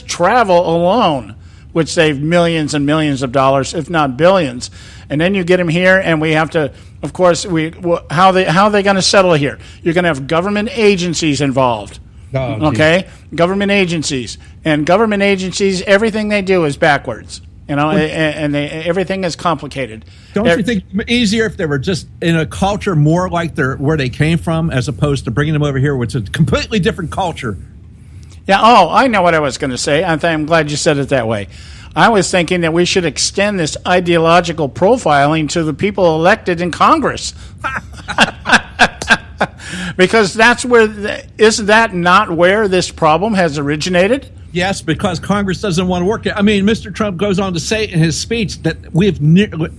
travel alone would save millions and millions of dollars, if not billions. And then you get them here, and we have to, of course, how are they going to settle here? You're going to have government agencies involved. Oh, okay, government agencies, everything they do is backwards. You know, and everything is complicated. Don't you think it'd be easier if they were just in a culture more like where they came from, as opposed to bringing them over here, which is a completely different culture? Yeah. Oh, I know what I was going to say. I'm glad you said it that way. I was thinking that we should extend this ideological profiling to the people elected in Congress. Because isn't that not where this problem has originated? Yes, because Congress doesn't want to work it. I mean, Mr. Trump goes on to say in his speech that we've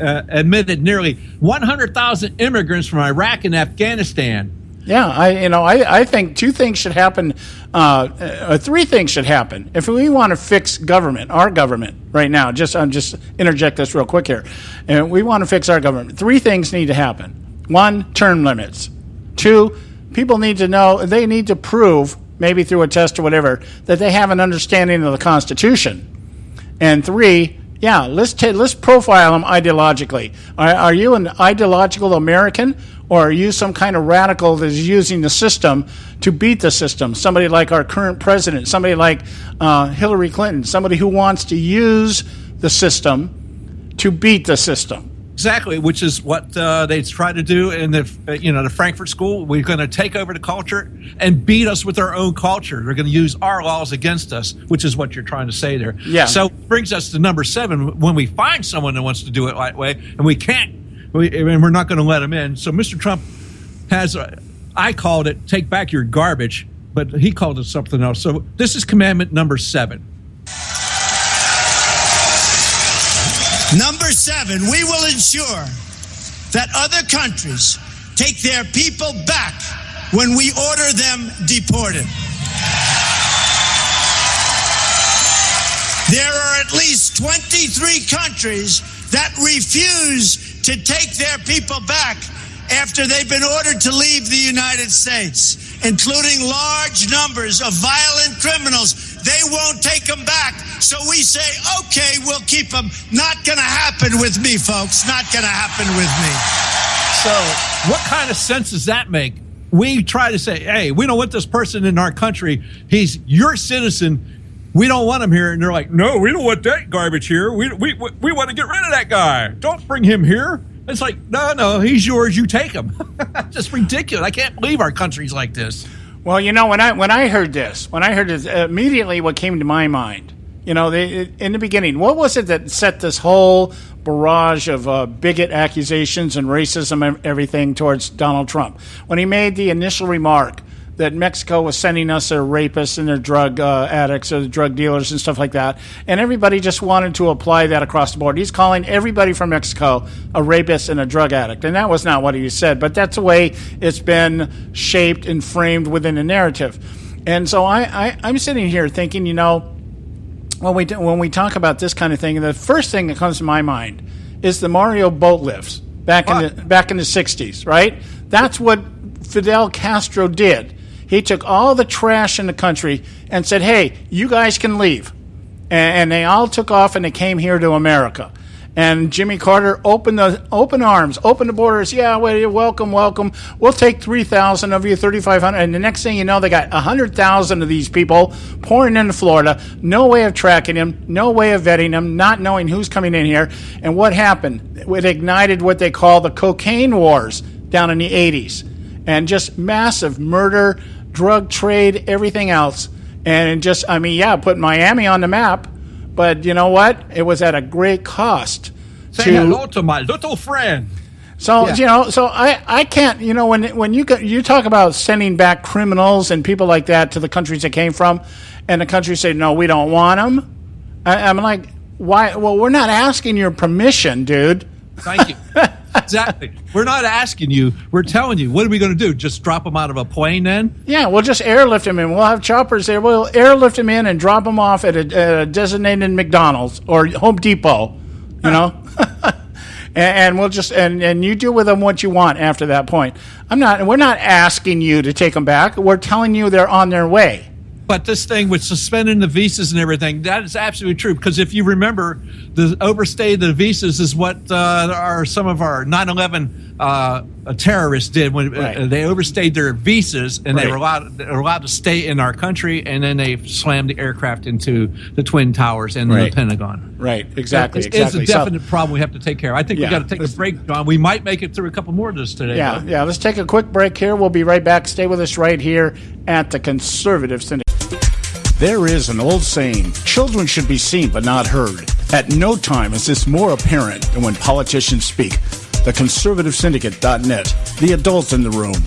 admitted nearly 100,000 immigrants from Iraq and Afghanistan. Yeah, I think two things should happen, three things should happen. If we want to fix our government right now, I'm just interject this real quick here, and we want to fix our government. Three things need to happen. One, term limits. Two, people need to know, they need to prove, maybe through a test or whatever, that they have an understanding of the Constitution. And three, let's profile them ideologically. Are you an ideological American, or are you some kind of radical that is using the system to beat the system? Somebody like our current president, somebody like Hillary Clinton, somebody who wants to use the system to beat the system. Exactly, which is what they try to do in the Frankfurt School. We're going to take over the culture and beat us with our own culture. They're going to use our laws against us, which is what you're trying to say there. Yeah. So it brings us to number 7. When we find someone that wants to do it that way, and we can't, we're not going to let them in. So Mr. Trump has, I called it, take back your garbage, but he called it something else. So this is commandment number 7. Number 7, we will ensure that other countries take their people back when we order them deported. There are at least 23 countries that refuse to take their people back after they've been ordered to leave the United States, including large numbers of violent criminals. They won't take them back. So we say, okay, we'll keep them. Not going to happen with me, folks. Not going to happen with me. So what kind of sense does that make? We try to say, hey, we don't want this person in our country. He's your citizen. We don't want him here. And they're like, no, we don't want that garbage here. We want to get rid of that guy. Don't bring him here. It's like, no, he's yours. You take him. Just ridiculous. I can't believe our country's like this. Well, when I heard this, immediately what came to my mind, in the beginning, what was it that set this whole barrage of bigot accusations and racism and everything towards Donald Trump? When he made the initial remark that Mexico was sending us their rapists and their drug addicts or drug dealers and stuff like that, and everybody just wanted to apply that across the board. He's calling everybody from Mexico a rapist and a drug addict, and that was not what he said, but that's the way it's been shaped and framed within the narrative. And so I'm sitting here thinking, when we talk about this kind of thing, the first thing that comes to my mind is the Mario boat lifts back in the 60s, right? That's what Fidel Castro did. He took all the trash in the country and said, hey, you guys can leave. And they all took off and they came here to America. And Jimmy Carter opened arms, opened the borders. Yeah, well, welcome. We'll take 3,000 of you, 3,500. And the next thing you know, they got 100,000 of these people pouring into Florida. No way of tracking them, no way of vetting them, not knowing who's coming in here. And what happened? It ignited what they call the cocaine wars down in the 80s. and just massive murder, drug trade, everything else. And just, put Miami on the map, but you know what? It was at a great cost. Say hello to my little friend. So, I can't, when you talk about sending back criminals and people like that to the countries they came from, and the countries say, no, we don't want them. I'm like, why? Well, we're not asking your permission, dude. Thank you. Exactly. We're not asking you. We're telling you. What are we going to do? Just drop them out of a plane then? Yeah, we'll just airlift them in. We'll have choppers there. We'll airlift them in and drop them off at a designated McDonald's or Home Depot, and we'll just and you do with them what you want after that point. We're not asking you to take them back. We're telling you they're on their way. But this thing with suspending the visas and everything, that is absolutely true. Because if you remember, the overstay of the visas is what some of our 9/11 terrorists did when they overstayed their visas and they were allowed to stay in our country, and then they slammed the aircraft into the Twin Towers and the Pentagon. Right, exactly. It's a definite problem we have to take care of. I think we got to take a break, John. We might make it through a couple more of this today. Yeah. Let's take a quick break here. We'll be right back. Stay with us right here at the Conservative Syndicate. There is an old saying, children should be seen but not heard. At no time is this more apparent than when politicians speak. TheConservativeSyndicate.net, the adults in the room.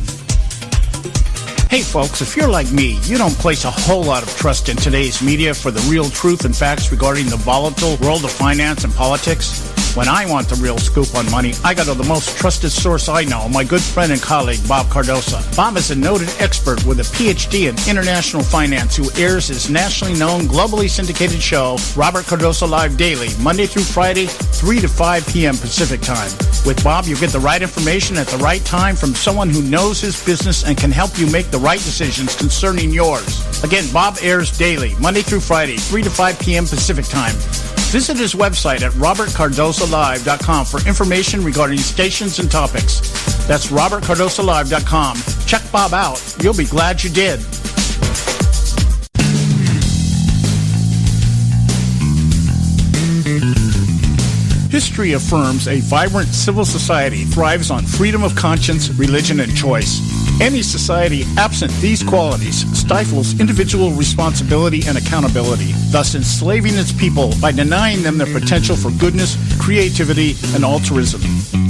Hey folks, if you're like me, you don't place a whole lot of trust in today's media for the real truth and facts regarding the volatile world of finance and politics. When I want the real scoop on money, I go to the most trusted source I know, my good friend and colleague, Bob Cardoso. Bob is a noted expert with a PhD in international finance who airs his nationally known, globally syndicated show, Robert Cardoso Live Daily, Monday through Friday, 3 to 5 p.m. Pacific Time. With Bob, you get the right information at the right time from someone who knows his business and can help you make the right decisions concerning yours. Again, Bob airs daily, Monday through Friday, 3 to 5 p.m. Pacific Time. Visit his website at robertcardosolive.com for information regarding stations and topics. That's robertcardosolive.com. Check Bob out. You'll be glad you did. History affirms a vibrant civil society thrives on freedom of conscience, religion, and choice. Any society absent these qualities stifles individual responsibility and accountability, thus enslaving its people by denying them their potential for goodness, creativity, and altruism.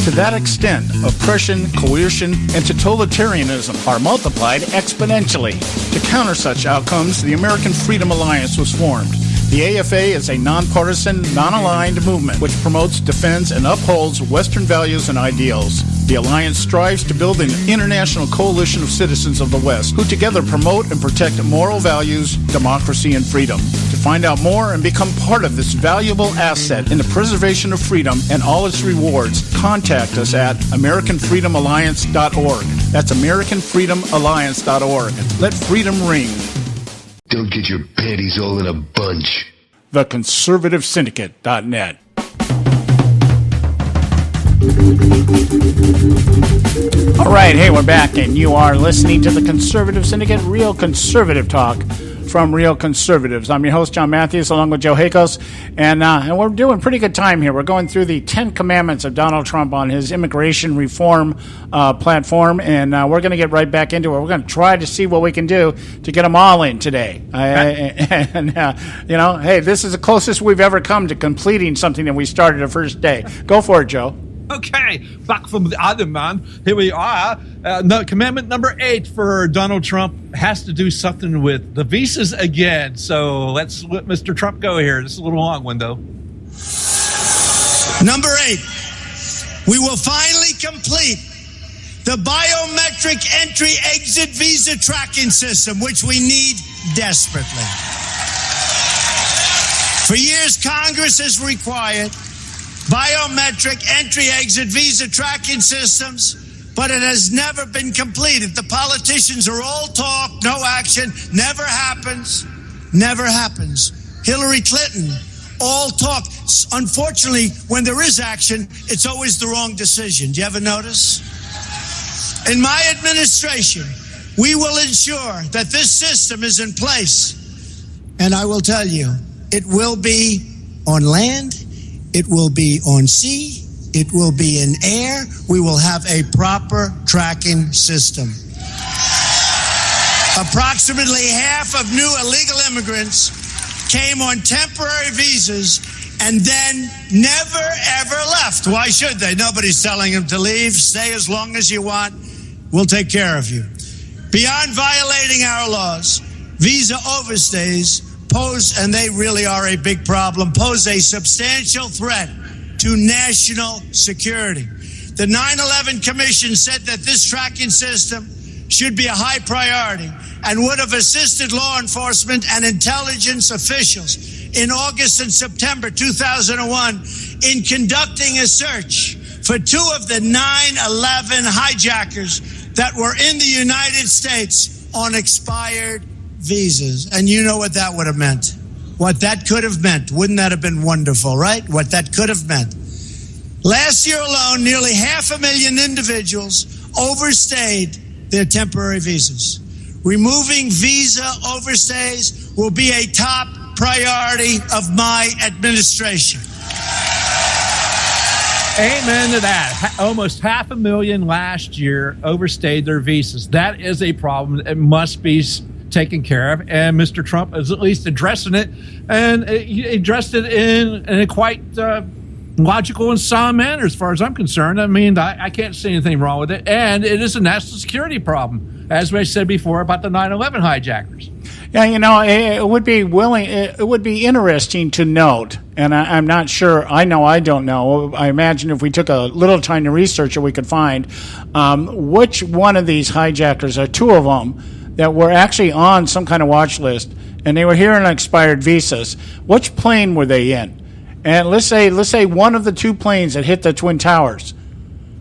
To that extent, oppression, coercion, and totalitarianism are multiplied exponentially. To counter such outcomes, the American Freedom Alliance was formed. The AFA is a nonpartisan, non-aligned movement which promotes, defends, and upholds Western values and ideals. The Alliance strives to build an international coalition of citizens of the West who together promote and protect moral values, democracy, and freedom. To find out more and become part of this valuable asset in the preservation of freedom and all its rewards, contact us at AmericanFreedomAlliance.org. That's AmericanFreedomAlliance.org. Let freedom ring. Don't get your panties all in a bunch. TheConservativeSyndicate.net. All right, hey, we're back, and you are listening to the Conservative Syndicate, real conservative talk from Real Conservatives. I'm your host, John Matthews, along with Joe Hakos, and we're doing pretty good time here. We're going through the 10 commandments of Donald Trump on his immigration reform platform, and we're going to get right back into it. We're going to try to see what we can do to get them all in today. Hey, this is the closest we've ever come to completing something that we started the first day. Go for it, Joe. Okay, back from the other man. Here we are. Commandment number 8 for Donald Trump has to do something with the visas again. So let's let Mr. Trump go here. This is a little long one, though. Number 8, we will finally complete the biometric entry-exit visa tracking system, which we need desperately. For years, Congress has required biometric entry-exit visa tracking systems, but it has never been completed. The politicians are all talk, no action, never happens. Hillary Clinton, all talk. Unfortunately, when there is action, it's always the wrong decision. Do you ever notice? In my administration, we will ensure that this system is in place. And I will tell you, it will be on land, it will be on sea, It will be in air. We will have a proper tracking system. Approximately half of new illegal immigrants came on temporary visas and then never, ever left. Why should they? Nobody's telling them to leave. Stay as long as you want. We'll take care of you. Beyond violating our laws, visa overstays pose, and they really are a big problem, pose a substantial threat to national security. The 9/11 Commission said that this tracking system should be a high priority and would have assisted law enforcement and intelligence officials in August and September 2001 in conducting a search for two of the 9/11 hijackers that were in the United States on expired visas. And you know what that would have meant. What that could have meant. Wouldn't that have been wonderful, right? What that could have meant. Last year alone, nearly 500,000 individuals overstayed their temporary visas. Removing visa overstays will be a top priority of my administration. Amen to that. Almost 500,000 last year overstayed their visas. That is a problem. It must be taken care of. And Mr. Trump is at least addressing it. And he addressed it in a quite logical and sound manner as far as I'm concerned. I mean, I can't see anything wrong with it. And it is a national security problem, as I said before about the 9/11 hijackers. Yeah, you know, it would be interesting to note, and I'm not sure, I don't know, I imagine if we took a little time to research it, we could find which one of these hijackers, or two of them, that were actually on some kind of watch list, and they were here on expired visas. Which plane were they in? And let's say one of the two planes that hit the Twin Towers.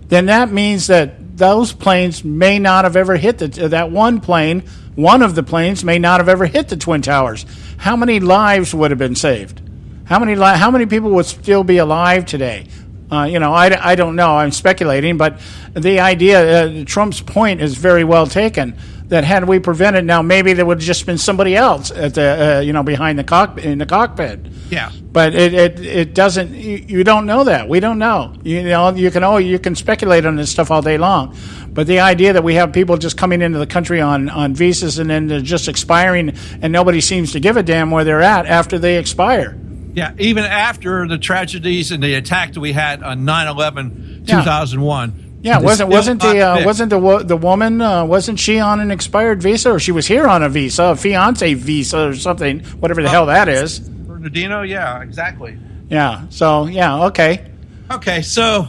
Then that means that those planes may not have ever hit that one plane. One of the planes may not have ever hit the Twin Towers. How many lives would have been saved? How many people would still be alive today? I don't know. I'm speculating, but the idea, Trump's point is very well taken. That had we prevented, now maybe there would have just been somebody else at the behind the cockpit. Yeah. But it doesn't. You don't know that. We don't know. You can speculate on this stuff all day long. But the idea that we have people just coming into the country on visas and then they're just expiring and nobody seems to give a damn where they're at after they expire. Yeah, even after the tragedies and the attack that we had on 9/11, 2001. Yeah, wasn't the woman wasn't she on an expired visa, or she was here on a visa, a fiance visa or something, whatever the hell that is. Bernardino, yeah, exactly. Yeah. So okay. Okay, so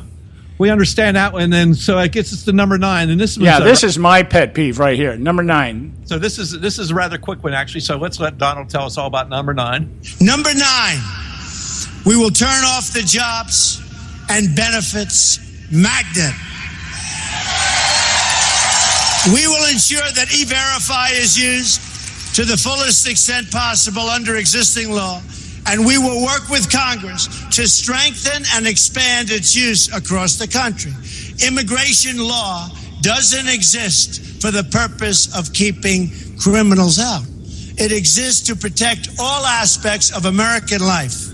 we understand that one, then. So it gets us to number 9, and this is my pet peeve right here, number 9. So this is a rather quick one, actually. So let's let Donald tell us all about number 9. Number 9, we will turn off the jobs and benefits magnet. We will ensure that E-Verify is used to the fullest extent possible under existing law, and we will work with Congress to strengthen and expand its use across the country. Immigration law doesn't exist for the purpose of keeping criminals out. It exists to protect all aspects of American life: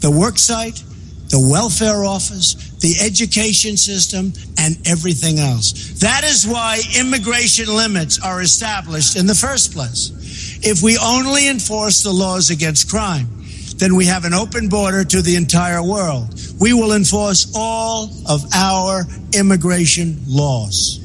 the work site, the welfare office, the education system, and everything else. That is why immigration limits are established in the first place. If we only enforce the laws against crime, then we have an open border to the entire world. We will enforce all of our immigration laws.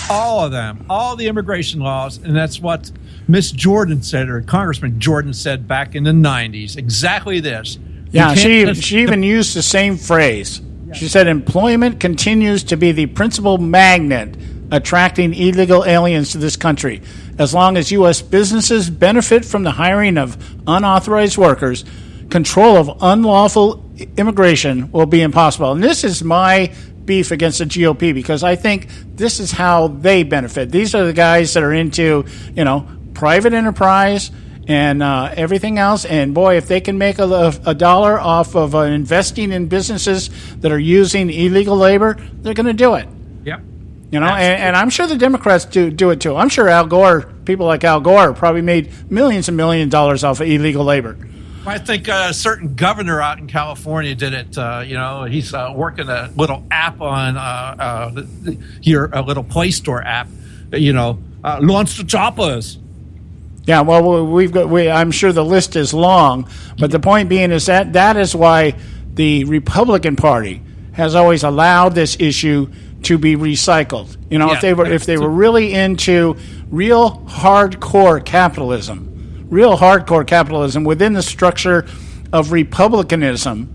All of them. All the immigration laws, and that's what Miss Jordan said, or Congressman Jordan said back in the 90s. Exactly this. Yeah, she even used the same phrase. She said employment continues to be the principal magnet attracting illegal aliens to this country. As long as U.S. businesses benefit from the hiring of unauthorized workers, control of unlawful immigration will be impossible. And this is my beef against the GOP, because I think this is how they benefit. These are the guys that are into, private enterprise and everything else. And boy, if they can make a dollar off of investing in businesses that are using illegal labor, they're going to do it. Yep. And I'm sure the Democrats do it too. I'm sure Al Gore, people like Al Gore, probably made millions and millions of dollars off of illegal labor. I think a certain governor out in California did it. He's working a little app on a little Play Store app. Launch the choppers. Yeah, well, I'm sure the list is long, but the point being is that is why the Republican Party has always allowed this issue to be recycled. If they were really into real hardcore capitalism within the structure of republicanism,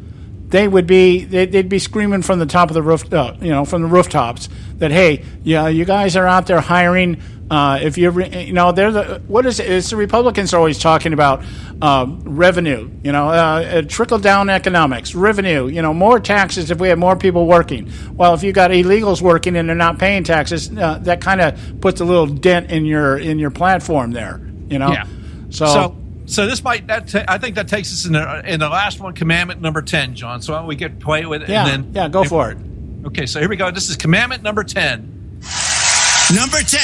they'd be screaming from the top of the roof, from the rooftops that, hey, you guys are out there hiring. If you're, what is it? It's the Republicans are always talking about revenue, trickle down economics, revenue, more taxes if we have more people working. Well, if you got illegals working and they're not paying taxes, that kind of puts a little dent in your platform there, Yeah. So this might I think that takes us in the last one, commandment number 10, John. So why don't we play with it? Yeah, and then, go for it. Okay, so here we go. This is commandment number 10. Number 10.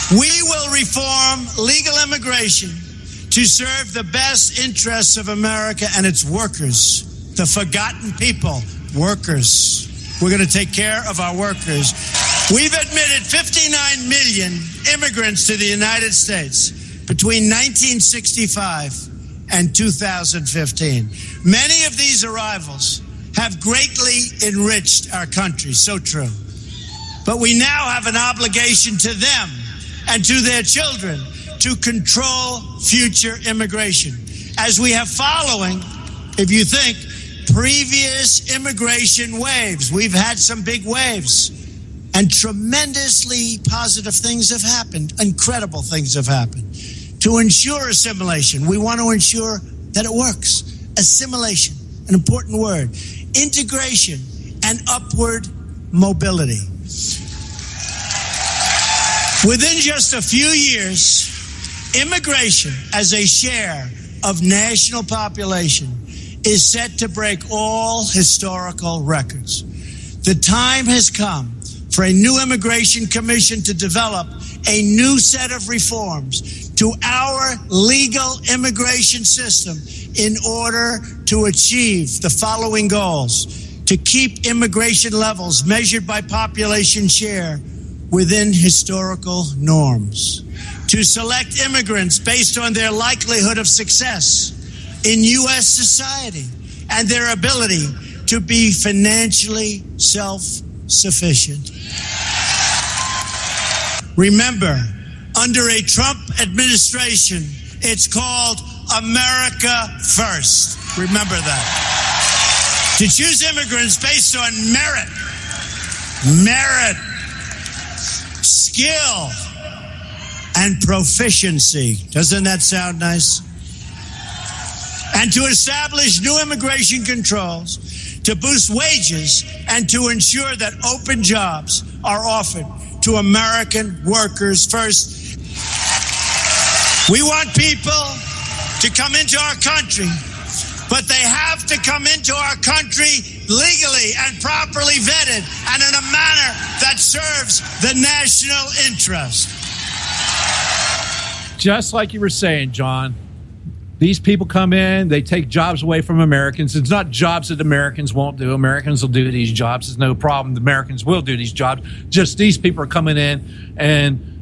We will reform legal immigration to serve the best interests of America and its workers, the forgotten people, workers. We're going to take care of our workers. We've admitted 59 million immigrants to the United States between 1965 and 2015. Many of these arrivals have greatly enriched our country, so true. But we now have an obligation to them and to their children to control future immigration. As we have following, if you think, previous immigration waves, we've had some big waves, and tremendously positive things have happened, incredible things have happened. To ensure assimilation, we want to ensure that it works. Assimilation, an important word. Integration and upward mobility. Within just a few years, immigration as a share of national population is set to break all historical records. The time has come for a new immigration commission to develop a new set of reforms to our legal immigration system in order to achieve the following goals: to keep immigration levels measured by population share within historical norms, to select immigrants based on their likelihood of success in U.S. society and their ability to be financially self-sufficient. Remember, under a Trump administration, it's called America First. Remember that. To choose immigrants based on merit, skill, and proficiency. Doesn't that sound nice? And to establish new immigration controls, to boost wages, and to ensure that open jobs are offered to American workers first. We want people to come into our country, but they have to come into our country legally and properly vetted and in a manner that serves the national interest. Just like you were saying, John, these people come in, they take jobs away from Americans. It's not jobs that Americans won't do. Americans will do these jobs. There's no problem. The Americans will do these jobs. Just these people are coming in and,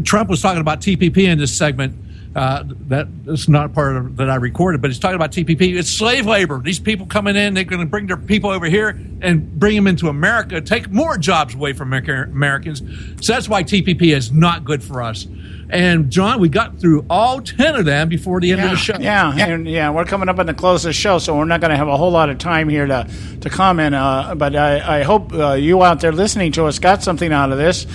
Trump was talking about TPP in this segment. That's not part of that I recorded, but he's talking about TPP. It's slave labor. These people coming in, they're going to bring their people over here and bring them into America, take more jobs away from Americans. So that's why TPP is not good for us. And John, we got through all 10 of them before the end of the show. Yeah, we're coming up on the close of the show, so we're not going to have a whole lot of time here to comment. But I hope you out there listening to us got something out of this.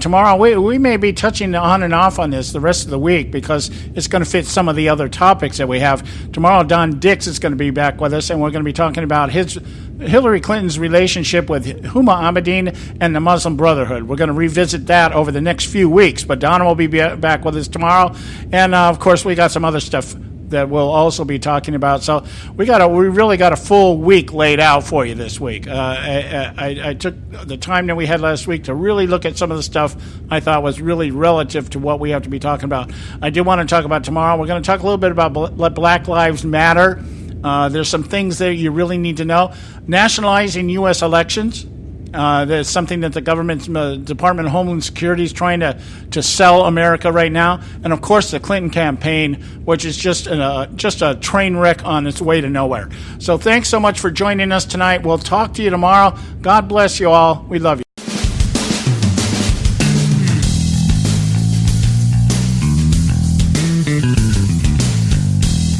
Tomorrow, we may be touching on and off on this the rest of the week because it's going to fit some of the other topics that we have. Tomorrow, Don Dix is going to be back with us, and we're going to be talking about Hillary Clinton's relationship with Huma Abedin and the Muslim Brotherhood. We're going to revisit that over the next few weeks, but Don will be back with us tomorrow. And, of course, we got some other stuff that we'll also be talking about. So we really got a full week laid out for you this week. I took the time that we had last week to really look at some of the stuff I thought was really relative to what we have to be talking about. I do want to talk about tomorrow. We're going to talk a little bit about Black Lives Matter. There's some things that you really need to know. Nationalizing U.S. elections. There's something that the government's Department of Homeland Security is trying to sell America right now. And, of course, the Clinton campaign, which is just a train wreck on its way to nowhere. So thanks so much for joining us tonight. We'll talk to you tomorrow. God bless you all. We love you.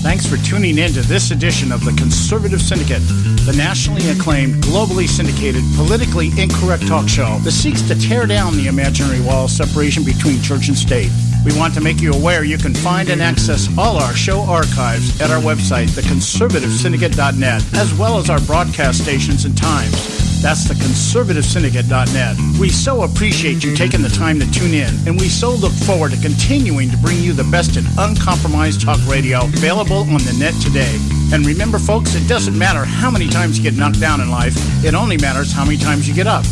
Thanks for tuning in to this edition of the Conservative Syndicate, the nationally acclaimed, globally syndicated, politically incorrect talk show that seeks to tear down the imaginary wall of separation between church and state. We want to make you aware you can find and access all our show archives at our website, theconservativesyndicate.net, as well as our broadcast stations and times. That's theconservativesyndicate.net. We so appreciate you taking the time to tune in, and we so look forward to continuing to bring you the best in uncompromised talk radio available on the net today. And remember, folks, it doesn't matter how many times you get knocked down in life. It only matters how many times you get up.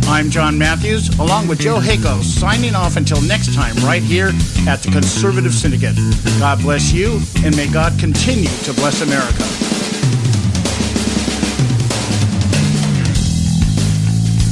I'm John Matthews, along with Joe Hako, signing off until next time right here at the Conservative Syndicate. God bless you, and may God continue to bless America.